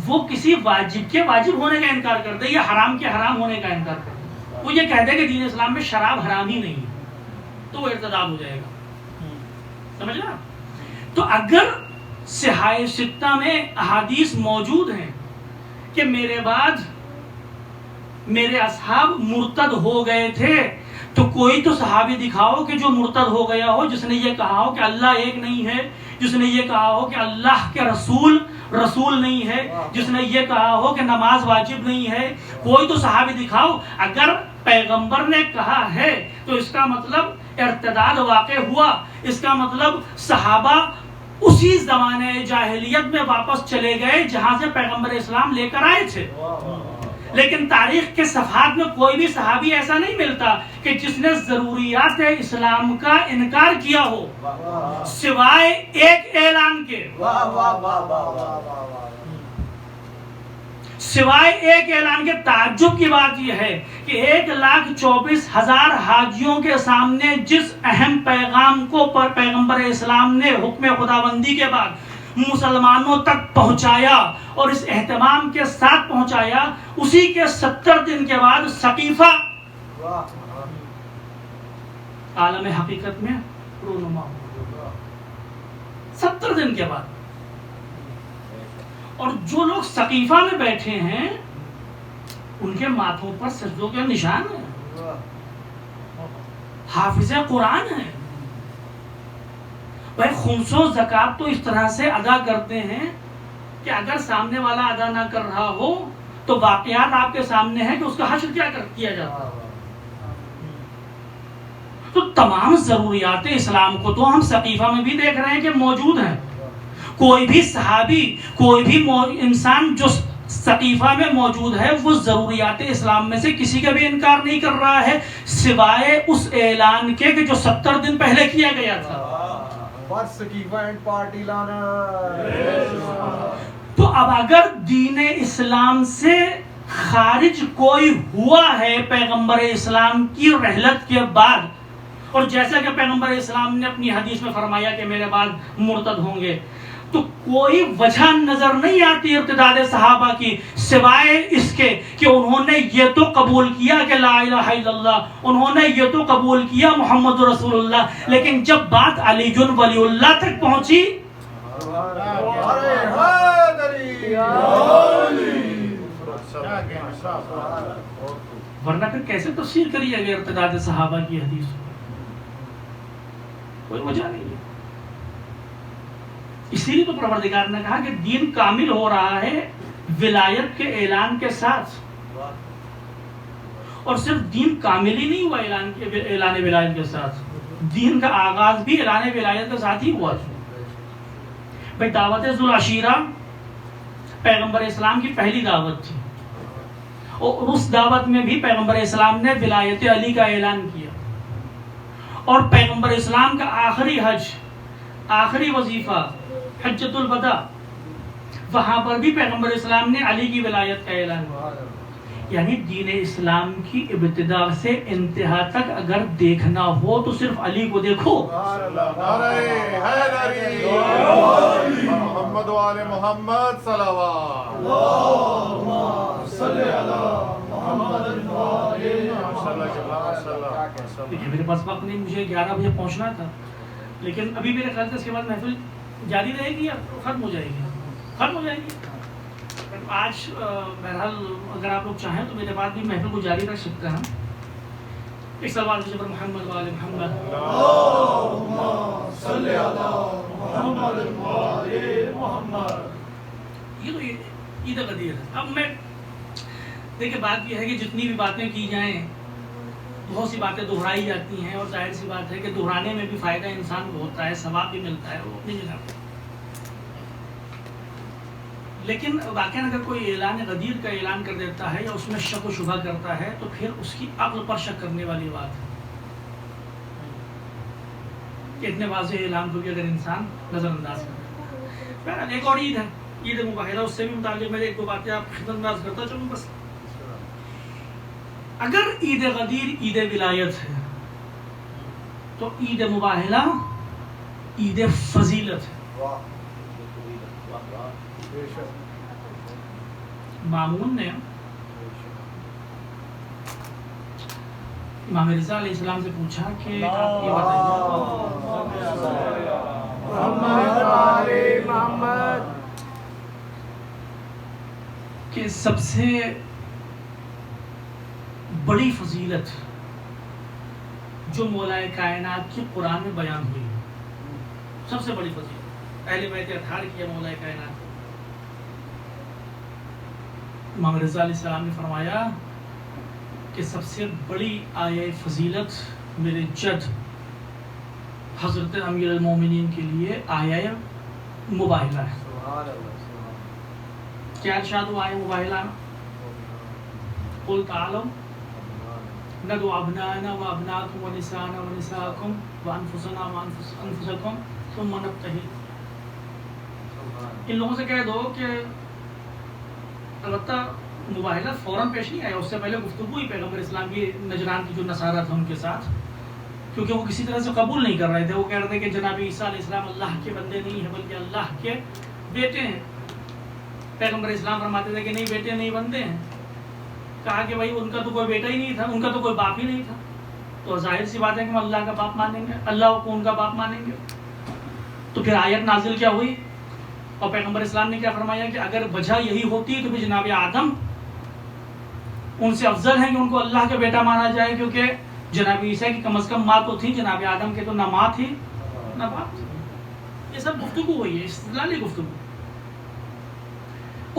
S1: وہ کسی واجب کے واجب ہونے کا انکار کر دے یا حرام کے حرام ہونے کا انکار کر دے. وہ یہ کہہ دے کہ دین اسلام میں شراب حرام ہی نہیں ہے تو وہ ارتداد ہو جائے گا. سمجھ رہا؟ تو اگر صحاح ستہ میں احادیث موجود ہیں کہ میرے بعد میرے اصحاب مرتد ہو گئے تھے، تو کوئی تو صحابی دکھاؤ کہ جو مرتد ہو گیا ہو، جس نے یہ کہا ہو کہ اللہ ایک نہیں ہے، جس نے یہ کہا ہو کہ اللہ کے رسول نہیں ہے، جس نے یہ کہا ہو کہ نماز واجب نہیں ہے. کوئی تو صحابی دکھاؤ. اگر پیغمبر نے کہا ہے تو اس کا مطلب ارتداد واقع ہوا، اس کا مطلب صحابہ اسی زمانے جاہلیت میں واپس چلے گئے جہاں سے پیغمبر اسلام لے کر آئے تھے. لیکن تاریخ کے صفحات میں کوئی بھی صحابی ایسا نہیں ملتا کہ جس نے ضروریات اسلام کا انکار کیا ہو سوائے ایک اعلان کے. سوائے ایک اعلان کے. تعجب کی بات یہ ہے کہ 1,24,000 حاجیوں کے سامنے جس اہم پیغام کو پیغمبر اسلام نے حکم خداوندی کے بعد مسلمانوں تک پہنچایا اور اس اہتمام کے ساتھ پہنچایا، اسی کے 70 دن کے بعد ثقیفہ عالم حقیقت میں رونما ہوا. 70 دن کے بعد. اور جو لوگ ثقیفہ میں بیٹھے ہیں ان کے ماتھوں پر سجدوں کے نشان ہیں، حافظ قرآن ہیں. بھائی خمس و زکات تو اس طرح سے ادا کرتے ہیں کہ اگر سامنے والا ادا نہ کر رہا ہو تو واقعات آپ کے سامنے ہیں کہ اس کا حشر کیا جاتا ہے. تو تمام ضروریات اسلام کو تو ہم ثقیفہ میں بھی دیکھ رہے ہیں کہ موجود ہیں. کوئی بھی صحابی، کوئی بھی انسان جو ثقیفہ میں موجود ہے وہ ضروریات اسلام میں سے کسی کا بھی انکار نہیں کر رہا ہے سوائے اس اعلان کے کہ جو 70 دن پہلے کیا گیا تھا. تو اب اگر دین اسلام سے خارج کوئی ہوا ہے پیغمبر اسلام کی رحلت کے بعد، اور جیسا کہ پیغمبر اسلام نے اپنی حدیث میں فرمایا کہ میرے بعد مرتد ہوں گے، تو کوئی وجہ نظر نہیں آتی ارتداد صحابہ کی سوائے اس کے کہ انہوں نے یہ تو قبول کیا کہ لا الہ الا اللہ، انہوں نے یہ تو قبول کیا محمد رسول اللہ، لیکن جب بات علی ولی اللہ تک پہنچی ورنہ پھر کیسے تفسیر کری جائے گی ارتداد صحابہ کی حدیث؟ کوئی وجہ نہیں ہے. اسی لیے تو پروردگار نے کہا کہ دین کامل ہو رہا ہے ولایت کے اعلان کے ساتھ. اور صرف دین کامل ہی نہیں ہوا اعلان ولایت کے ساتھ، دین کا آغاز بھی اعلان ولایت کے ساتھ ہی ہوا. بھائی دعوت ذو العشیرہ پیغمبر اسلام کی پہلی دعوت تھی، اور اس دعوت میں بھی پیغمبر اسلام نے ولایت علی کا اعلان کیا. اور پیغمبر اسلام کا آخری حج، آخری وظیفہ حجۃ الوداع، وہاں پر بھی پیغمبر اسلام نے علی کی ولایت کا اعلان کیا. یعنی دین اسلام کی ابتدا سے انتہا تک اگر دیکھنا ہو تو صرف علی کو دیکھو.
S2: محمد وآل محمد صلوات.
S1: میرے پاس وقت نہیں، مجھے 11 بجے پہنچنا تھا، لیکن ابھی میرے خیال سے اس کے بعد محفل جاری رہے گی یا ختم ہو جائے گی؟ ختم ہو جائے گی. آج بہرحال اگر آپ لوگ چاہیں تو میرے بعد بھی محفل کو جاری رکھ سکتے ہیں. ایک سوال ہے پر محمد وآل محمد.
S2: اللہم صلی علی محمد وآل محمد.
S1: یہ تو عید غدیر ہے. اب میں دیکھیں بات یہ ہے کہ جتنی بھی باتیں کی جائیں بہت سی باتیں دہرائی جاتی ہیں اور ظاہر سی بات ہے کہ دہرانے میں بھی فائدہ انسان کو ہوتا ہے، ثواب بھی ملتا ہے، وہ اپنی جگہ. لیکن واقعاً اگر کوئی اعلان غدیر کا اعلان کر دیتا ہے یا اس میں شک و شبہ کرتا ہے تو پھر اس کی عقل پر شک کرنے والی بات ہے. کہ اتنے واضح اعلان کو بھی اگر انسان نظر انداز کرے. بہرحال ایک اور عید ہے، عید مباہلہ، اس سے بھی متعلق میں ایک دو باتیں آپ خدمت انداز کرتا چلوں. بس اگر عید غدیر عید ولایت ہے تو عید مباہلہ عید فضیلت ہے. مامون نے امام رضا علیہ السلام سے پوچھا کہ آپ یہ بتائیے کہ سب سے بڑی فضیلت جو مولا کائنات کی قرآن میں بیان ہوئی، سب سے بڑی فضیلت اہل بیت اطہار کیا مولا کائنات. امام رضا علیہ السلام نے فرمایا کہ سب سے بڑی آیہ فضیلت میرے جد حضرت امیر المومنین کے لیے آیہ مباہلہ ہے. کیا ارشاد ہوا آیہ مباہلہ میں؟ قل تعالوا ندعو ابناءنا وابناءکم ونساءنا ونساءکم وانفسنا وانفسکم ثم نبتہل. ان لوگوں سے کہہ دو کہ البتہ مباہلہ فوراً پیش نہیں آیا، اس سے پہلے گفتگو ہی پیغمبر اسلام کی نجران کی جو نصارہ تھا ان کے ساتھ، کیونکہ وہ کسی طرح سے قبول نہیں کر رہے تھے. وہ کہہ رہے تھے کہ جناب عیسیٰ علیہ السلام اللہ کے بندے نہیں ہیں بلکہ اللہ کے بیٹے ہیں. پیغمبر اسلام فرماتے تھے کہ نہیں، بیٹے نہیں بندے ہیں. کہا کہ بھائی ان کا تو کوئی بیٹا ہی نہیں تھا، ان کا تو کوئی باپ ہی نہیں تھا، تو ظاہر سی بات ہے کہ ہم اللہ کا باپ مانیں گے، اللہ کو ان کا باپ مانیں گے. تو پھر آیت نازل کیا ہوئی اور پیغمبر اسلام نے کیا فرمایا کہ اگر وجہ یہی ہوتی تو پھر جناب آدم ان سے افضل ہیں کہ ان کو اللہ کا بیٹا مانا جائے، کیونکہ جناب عیسیٰ کی کم از کم ماں تو تھی، جناب آدم کے تو نہ ماں تھی نہ باپ تھی. یہ سب گفتگو ہوئی ہے، استدلالی گفتگو.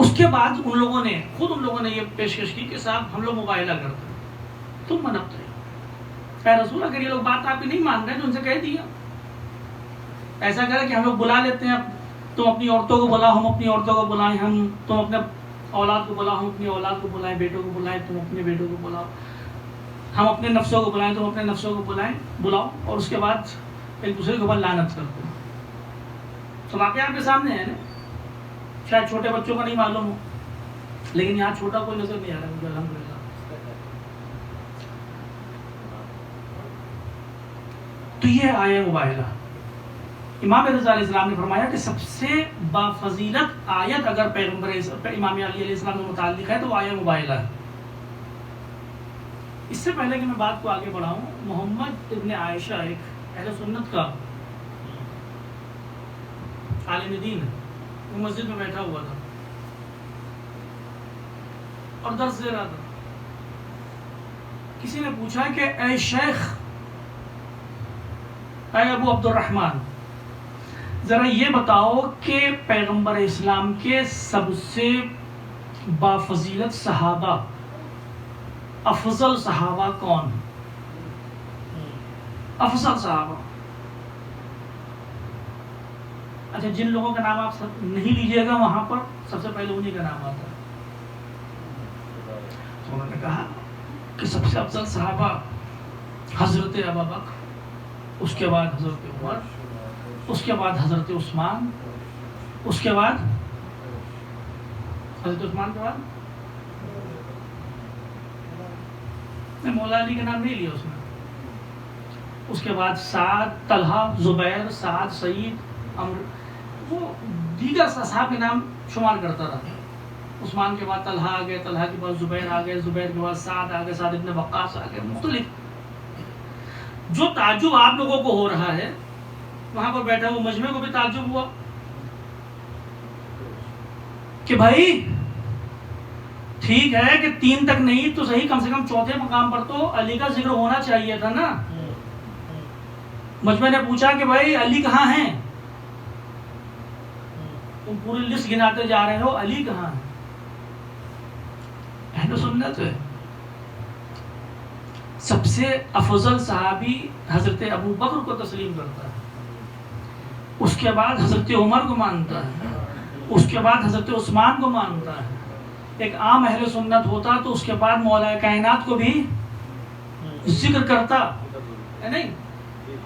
S1: اس کے بعد ان لوگوں نے یہ پیشکش کی کہ صاحب ہم لوگ مباہلہ کرتے ہیں، تم منبتے ہیں. اے رسول اگر یہ لوگ بات آپ کی نہیں مان رہے تو ان سے کہہ دیا، ایسا کرے کہ ہم لوگ بلا لیتے ہیں، تم اپنی عورتوں کو بلاؤ، ہم اپنی عورتوں کو بلائیں، تم اپنے اولاد کو بلاؤ، ہم اپنی اولاد کو بلائیں، بیٹوں کو بلائیں، تم اپنے بیٹوں کو بلاؤ، ہم اپنے نفسوں کو بلائیں، تم اپنے نفسوں کو بلاؤ، اور اس کے بعد ایک دوسرے کے اوپر لعنت کرتے ہیں. تو واقعہ آپ کے سامنے ہے نا. شاید چھوٹے بچوں کو نہیں معلوم ہو، لیکن یہاں چھوٹا کوئی نظر نہیں آ رہا مجھے الحمدللہ. تو یہ آیہ مباہلہ. امام رضا علیہ السلام نے فرمایا کہ سب سے بافضیلت آیت اگر پیغمبر امام علی علیہ السلام سے متعلق ہے تو آیہ مباہلہ ہے. اس سے پہلے کہ میں بات کو آگے بڑھاؤں، محمد ابن عائشہ ایک اہل سنت کا عالم دین ہے، وہ مسجد میں بیٹھا ہوا تھا اور درس دے رہا تھا. کسی نے پوچھا کہ اے شیخ، اے ابو عبد الرحمن، ذرا یہ بتاؤ کہ پیغمبر اسلام کے سب سے بافضیلت صحابہ، افضل صحابہ کون؟ افضل صحابہ. اچھا، جن لوگوں کا نام آپ سب نہیں لیجئے گا وہاں پر سب سے پہلے انہی کا نام آتا ہے. تو انہوں نے کہا کہ سب سے افضل صحابہ حضرت ابوبکر، اس کے بعد حضرت عمر، اس کے بعد حضرت عثمان، اس کے بعد حضرت عثمان کے بعد میں مولا علی کا نام نہیں لیا اس میں. اس کے بعد سعد، طلحہ، زبیر، سعد، سعید، عمر، وہ دیگر اصحاب کے نام شمار کرتا رہا. عثمان کے بعد طلحہ آ گئے، طلحہ کے بعد زبیر آ گئے، زبیر کے بعد سعد آ گئے، سعد ابن وقاص آ گئے. مختلف. جو تعجب آپ لوگوں کو ہو رہا ہے وہاں پر بیٹھا وہ مجمع کو بھی تعجب ہوا کہ بھائی ٹھیک ہے کہ 3 تک نہیں تو صحیح، کم سے کم 4تھے مقام پر تو علی کا ذکر ہونا چاہیے تھا نا. مجمع نے پوچھا کہ بھائی علی کہاں ہیں؟ تم پوری لسٹ گناتے جا رہے ہو، علی کہاں ہے؟ اہل سنت ہے. سب سے افضل صحابی حضرت ابو بکر کو تسلیم کرتا ہے، اس کے بعد حضرت عمر کو مانتا ہے، اس کے بعد حضرت عثمان کو مانتا ہے. ایک عام اہل سنت ہوتا تو اس کے بعد مولا کائنات کو بھی ذکر کرتا ہے نہیں،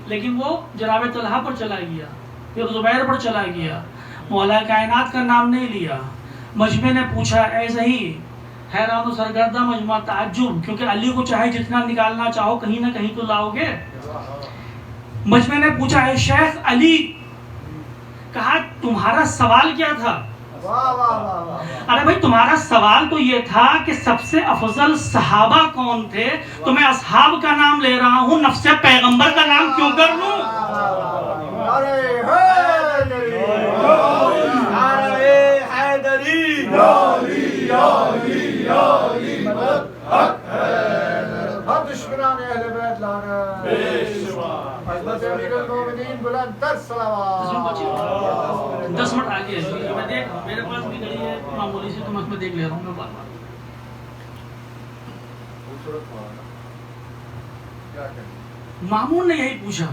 S1: لیکن وہ جناب طلحہ پر چلا گیا، پھر زبیر پر چلا گیا، مولا کائنات کا نام نہیں لیا. مجمع نے پوچھا، ایسا ہی حیران و سرگردہ مجمع تعجب، کیونکہ علی کو چاہے جتنا نکالنا چاہو کہیں نہ کہیں تو لاؤ گے. مجمع نے پوچھا، اے شیخ علی، کہا تمہارا سوال کیا تھا؟ ارے بھائی تمہارا سوال تو یہ تھا کہ سب سے افضل صحابہ کون تھے، تو میں اصحاب کا نام لے رہا ہوں، نفس پیغمبر کا نام کیوں کر لوں؟
S4: دشمنان اہل بیت لعنت حضرت امیر المومنین بلند تر صلوات.
S1: 10 منٹ آگے ہے، میں دیکھ میرے پاس بھی گھڑی ہے معمولی سی، تو میں اس میں دیکھ لے رہا ہوں میں بار بار. مامون نے یہی پوچھا.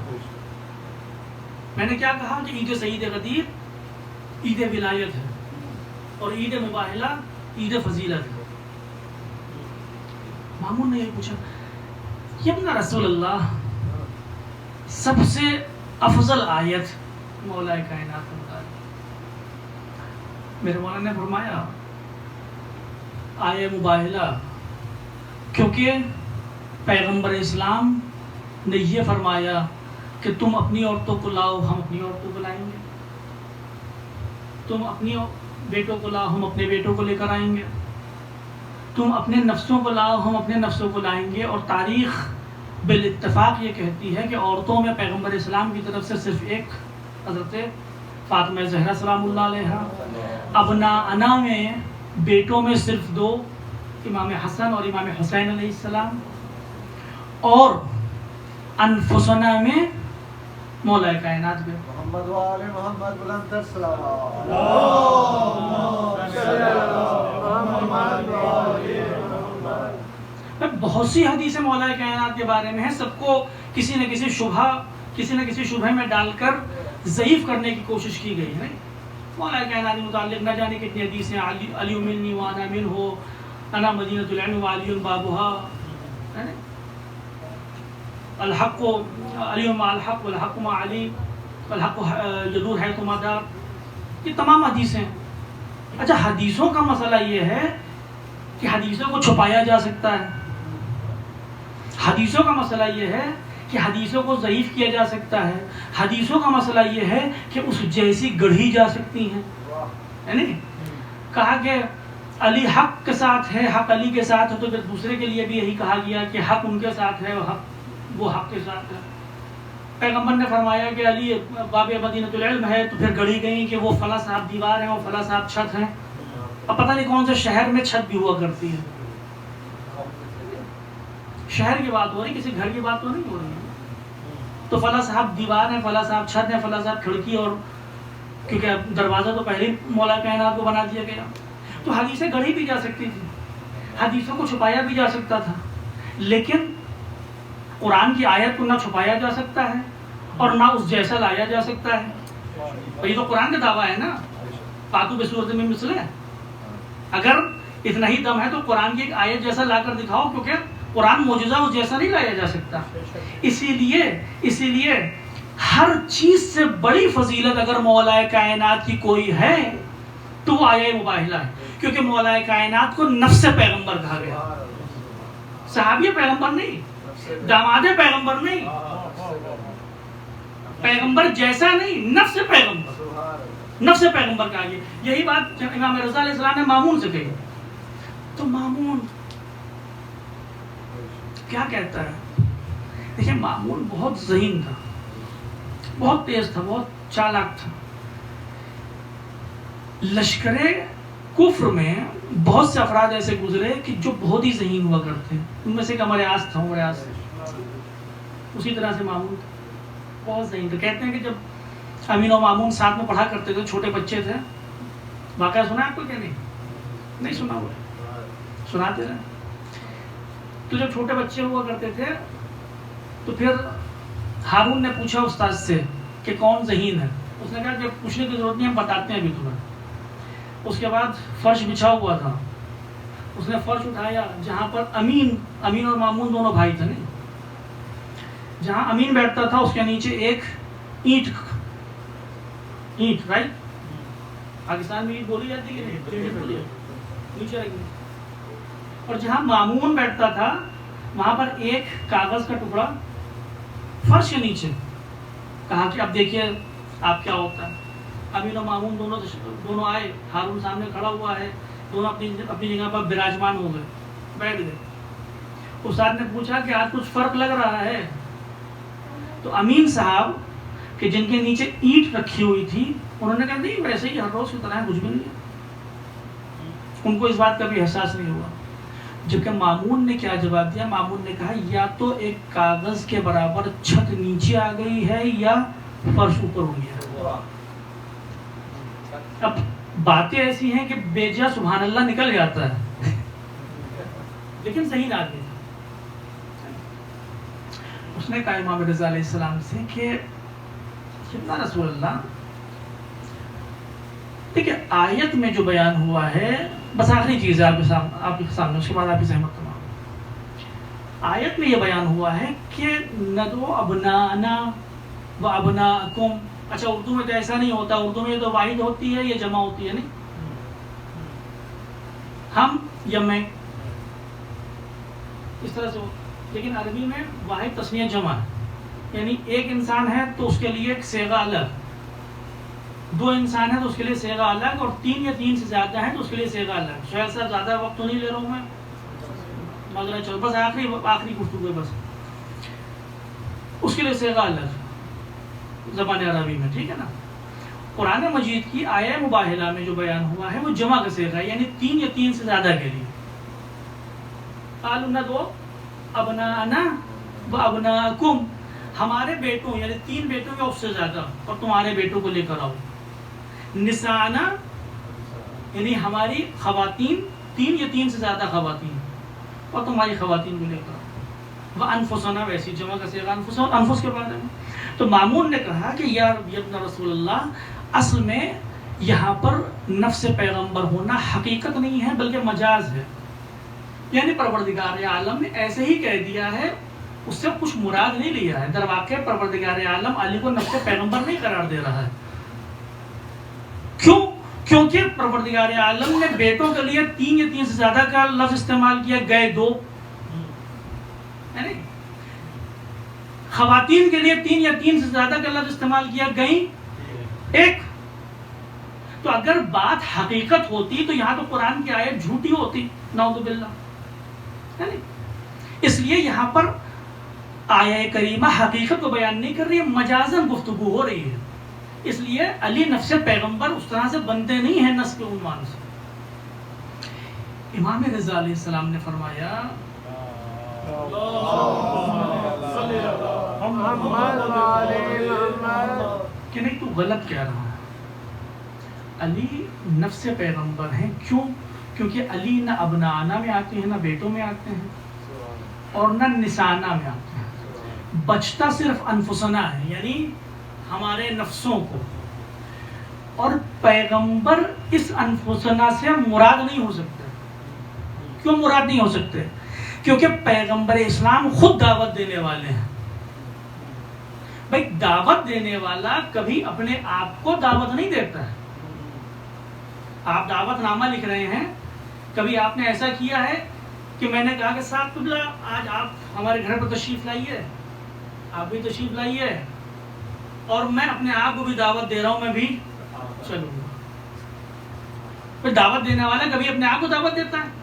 S1: میں نے کیا کہا کہ عید سعید غدیر عید ولایت ہے، اور عید مباہلہ عید فضیلت ہے. مامون نے یہی پوچھا، ابن رسول اللہ، سب سے افضل آیت مولا کائنات کا. میرے مولا نے فرمایا آیہ مباہلہ، کیونکہ پیغمبر اسلام نے یہ فرمایا کہ تم اپنی عورتوں کو لاؤ، ہم اپنی عورتوں کو لائیں گے، تم اپنی بیٹوں کو لاؤ، ہم اپنے بیٹوں کو لے کر آئیں گے، تم اپنے نفسوں کو لاؤ، ہم اپنے نفسوں کو لائیں گے. اور تاریخ بالاتفاق یہ کہتی ہے کہ عورتوں میں پیغمبر اسلام کی طرف سے صرف ایک حضرت فاطمہ زہرا سلام اللہ علیہا، ابناء میں بیٹوں میں صرف 2، امام حسن اور امام حسین علیہ السلام، اور انفسنا میں مولا کائنات میں
S4: محمد و آل محمد بلند تر صلوات.
S1: بہت سی حدیثیں مولا کائنات کے بارے میں ہیں، سب کو کسی نہ کسی شبہ میں ڈال کر ضعیف کرنے کی کوشش کی گئی ہے. مولا کائنات کے متعلق نہ جانے کتنی حدیثیں، علی منی وانا منہ، انا مدینۃ العلم وعلی بابها، الحق علی مع الحق والحق مع علی والحق یدور حیث ما دار، یہ تمام حدیثیں. اچھا، حدیثوں کا مسئلہ یہ ہے کہ حدیثوں کو چھپایا جا سکتا ہے، حدیثوں کا مسئلہ یہ ہے کہ حدیثوں کو ضعیف کیا جا سکتا ہے، حدیثوں کا مسئلہ یہ ہے کہ اس جیسی گڑھی جا سکتی ہیں. یعنی کہا کہ علی حق کے ساتھ ہے، حق علی کے ساتھ ہے، تو پھر دوسرے کے لیے بھی یہی کہا گیا کہ حق ان کے ساتھ ہے، وہ حق کے ساتھ ہے. پیغمبر نے فرمایا کہ علی باب مدینۃ العلم ہے، تو پھر گڑھی گئی کہ وہ فلاں صاحب دیوار ہیں، وہ فلاں صاحب چھت ہیں. اب پتہ نہیں کون سے شہر میں چھت بھی ہوا کرتی ہے. شہر کی بات ہو رہی، کسی گھر کی بات تو نہیں ہو رہی ہے. تو فلاں صاحب دیوار ہیں، فلاں صاحب چھت ہیں، فلاں صاحب کھڑکی، اور کیونکہ دروازہ تو پہلے ہی مولا کائنات کو بنا دیا گیا. تو حدیثیں گڑھی بھی جا سکتی تھی، حدیثوں کو چھپایا بھی جا سکتا تھا، لیکن قرآن کی آیت کو نہ چھپایا جا سکتا ہے اور نہ اس جیسا لایا جا سکتا ہے. یہ تو قرآن کا دعویٰ ہے نا، فاتو بصورت من مثلہ. اگر اتنا ہی دم ہے تو قرآن کی ایک آیت جیسا لا کر دکھاؤ، کیونکہ قرآن معجزہ اس جیسا نہیں لایا جا سکتا. اسی لیے ہر چیز سے بڑی فضیلت اگر مولا کائنات کی کوئی ہے تو وہ آیہ مباہلہ ہے، کیونکہ مولا کائنات کو نفس پیغمبر کہا گیا. صحابی پیغمبر نہیں، داماد پیغمبر نہیں، پیغمبر جیسا نہیں، نفس پیغمبر کہا گیا. یہی بات امام رضا علیہ السلام نے مامون سے کہی. تو مامون کیا کہتا ہے؟ دیکھیں، مامون بہت ذہین تھا، بہت تیز تھا، بہت چالاک تھا. لشکر کفر میں بہت سے افراد ایسے گزرے کہ جو بہت ہی ذہین ہوا کرتے ہیں. ان میں سے ایک امریاس تھا. امریاس اسی طرح سے مامون بہت ذہین تھا. کہتے ہیں کہ جب امین و مامون ساتھ میں پڑھا کرتے تھے, چھوٹے بچے تھے. واقعہ سنا آپ کو کہ نہیں سنا ہوا ہے؟ سناتے رہے. تو جب چھوٹے بچے ہوا کرتے تھے تو پھر ہارون نے پوچھا استاد سے کہ کون ذہین ہے. اس نے کہا کہ پوچھنے کی ضرورت نہیں, ہم بتاتے ہیں ابھی تمہیں. اس کے بعد فرش بچھا ہوا تھا. اس نے فرش اٹھایا جہاں پر امین اور مامون دونوں بھائی تھے. نہیں, جہاں امین بیٹھتا تھا اس کے نیچے ایک اینٹ رائٹ. پاکستان میں اینٹ بولی جاتی ہے کہ نہیں, نیچے رکھی. اور جہاں مامون بیٹھتا تھا وہاں پر ایک کاغذ کا ٹکڑا فرش کے نیچے. کہا کہ اب دیکھیے آپ کیا ہوتا ہے. امین و مامون دونوں آئے. ہارون سامنے کھڑا ہوا ہے. دونوں اپنی جگہ پر براجمان ہو گئے, بیٹھ گئے. استاد نے پوچھا کہ آج کچھ فرق لگ رہا ہے. تو امین صاحب کہ جن کے نیچے اینٹ رکھی ہوئی تھی انہوں نے کہا نہیں ویسے ہی ہر روز کی طرح, کچھ بھی نہیں ہے. ان کو اس بات کا بھی احساس نہیں ہوا. جبکہ مامون نے کیا جواب دیا؟ مامون نے کہا یا تو ایک کاغذ کے برابر چھت نیچے آ گئی ہے یا فرش اوپر ہو گیا. اب باتیں ایسی ہیں کہ بے جا سبحان اللہ نکل جاتا ہے, لیکن صحیح آدمی تھا. اس نے کہا امام رضا علیہ السلام سے کہ کتنا رسول اللہ, دیکھیں آیت میں جو بیان ہوا ہے, بس آخری چیز ہے آپ کے سامنے, اس کے بعد آپ کی زحمت تمام. آیت میں یہ بیان ہوا ہے کہ ندعو ابنانا و ابناکم. اچھا اردو میں تو ایسا نہیں ہوتا. اردو میں تو واحد ہوتی ہے یا جمع ہوتی ہے, نہیں ہم یا میں اس طرح سے. لیکن عربی میں واحد تسنیہ جمع ہے, یعنی ایک انسان ہے تو اس کے لیے ایک صیغہ الگ, دو انسان ہیں تو اس کے لیے صیغہ الگ, اور تین یا تین سے زیادہ ہیں تو اس کے لیے صیغہ الگ. شاید صاحب زیادہ وقت تو نہیں لے رہا ہوں میں, مگر چلو بس آخری گفتگو ہے بس. اس کے لیے صیغہ الگ زبان عربی میں, ٹھیک ہے نا. قرآن مجید کی آیہ مباہلہ میں جو بیان ہوا ہے وہ جمع کا صیغہ ہے, یعنی تین یا تین سے زیادہ کے لیے. قالوا ندعو ابنانا و ابناکم, ہمارے بیٹوں یعنی تین بیٹوں یا اس سے زیادہ, اور تمہارے بیٹوں کو لے کر آؤ. نسانا یعنی ہماری خواتین, تین یا تین سے زیادہ خواتین, اور تمہاری خواتین کو لے کر آؤ. وہ انفسنا, ویسی جمع کا صیغہ انفس, اور انفس کے بارے میں. تو مامون نے کہا کہ یا ابن رسول اللہ, اصل میں یہاں پر نفس پیغمبر ہونا حقیقت نہیں ہے بلکہ مجاز ہے. یعنی پروردگار عالم نے ایسے ہی کہہ دیا ہے, اس سے کچھ مراد نہیں لیا ہے. در واقع پروردگار عالم علی کو نفس پیغمبر نہیں قرار دے رہا ہے. کیوں؟ کیونکہ پروردگار عالم نے بیٹوں کے لیے تین یا تین سے زیادہ کا لفظ استعمال کیا, گئے دو. خواتین کے لیے تین یا تین سے زیادہ کا لفظ استعمال کیا, گئی ایک. تو اگر بات حقیقت ہوتی تو یہاں تو قرآن کی آیت جھوٹی ہوتی, نعوذ باللہ. اس لیے یہاں پر آیہ کریمہ حقیقت کو بیان نہیں کر رہی ہے, مجازن گفتگو ہو رہی ہے. اس لیے علی نفس پیغمبر اس طرح سے بنتے نہیں ہیں نس کے عنوان سے. امام رضا علیہ السلام نے فرمایا کہ نہیں تو غلط کہہ رہا ہے. علی نفس پیغمبر ہیں. کیوں؟ کیونکہ علی نہ ابنانا میں آتے ہیں, نہ بیٹوں میں آتے ہیں, اور نہ نسانا میں آتے ہیں. بچتا صرف انفسنا ہے, یعنی ہمارے نفسوں کو. اور پیغمبر اس انفسنا سے مراد نہیں ہو سکتے. کیوں مراد نہیں ہو سکتے؟ کیونکہ پیغمبر اسلام خود دعوت دینے والے ہیں. بھائی دعوت دینے والا کبھی اپنے آپ کو دعوت نہیں دیتا ہے. آپ دعوت نامہ لکھ رہے ہیں, کبھی آپ نے ایسا کیا ہے کہ میں نے کہا کہ صاحب قبلہ آج آپ ہمارے گھر پر تشریف لائیے, آپ بھی تشریف لائیے, اور میں اپنے آپ کو بھی دعوت دے رہا ہوں, میں بھی چلوں گا. پھر دعوت دینے والا کبھی اپنے آپ کو دعوت دیتا ہے؟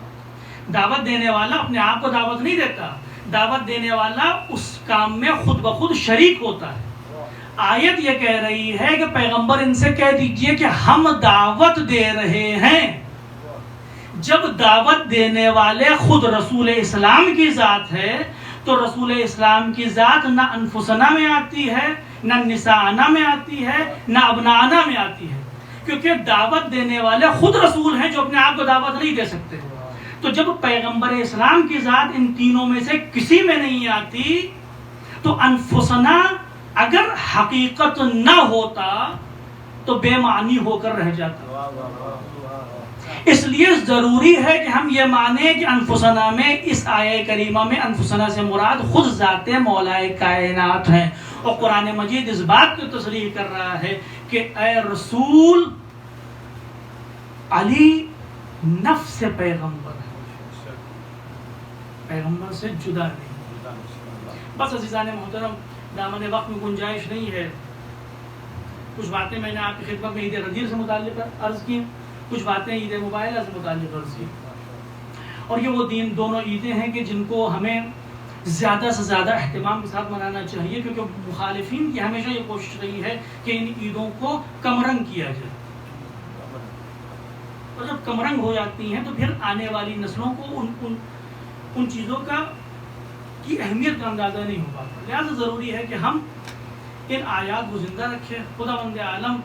S1: دعوت دینے والا اپنے آپ کو دعوت نہیں دیتا. دعوت دینے والا اس کام میں خود بخود شریک ہوتا ہے. آیت یہ کہہ رہی ہے کہ پیغمبر ان سے کہہ دیجئے کہ ہم دعوت دے رہے ہیں. جب دعوت دینے والے خود رسول اسلام کی ذات ہے تو رسول اسلام کی ذات نہ انفسنا میں آتی ہے، نہ نساءنا میں آتی ہے، نہ ابنانا میں آتی ہے، کیونکہ دعوت دینے والے خود رسول ہیں جو اپنے آپ کو دعوت نہیں دے سکتے. تو جب پیغمبر اسلام کی ذات ان تینوں میں سے کسی میں نہیں آتی تو انفسنا اگر حقیقت نہ ہوتا تو بے معنی ہو کر رہ جاتا. اس لیے ضروری ہے کہ ہم یہ مانیں کہ انفسنا میں اس آیہ کریمہ میں انفسنا سے مراد خود ذات مولا کائنات ہیں، اور قرآن مجید اس بات کی تصریح کر رہا ہے کہ اے رسول علی نفس پیغمبر ہے، پیغمبر سے جدا نہیں. بس عزیزان محترم، دامن وقت میں گنجائش نہیں ہے. کچھ باتیں میں نے آپ کی خدمت میں عید غدیر سے متعلق عرض کی، کچھ باتیں عید مبارکہ سے متعلق عرض کی. اور یہ وہ دونوں عیدیں ہیں کہ جن کو ہمیں زیادہ سے زیادہ اہتمام کے ساتھ منانا چاہیے، کیونکہ مخالفین کی ہمیشہ یہ کوشش رہی ہے کہ ان عیدوں کو کمرنگ کیا جائے، اور جب کمرنگ ہو جاتی ہیں تو پھر آنے والی نسلوں کو ان چیزوں کی اہمیت کا اندازہ نہیں ہو پاتا. لہٰذا ضروری ہے کہ ہم ان آیات کو زندہ رکھیں. خداوند عالم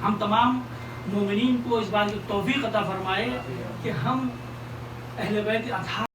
S1: ہم تمام مومنین کو اس بات کی توفیق عطا فرمائے کہ ہم اہل بیت اطہار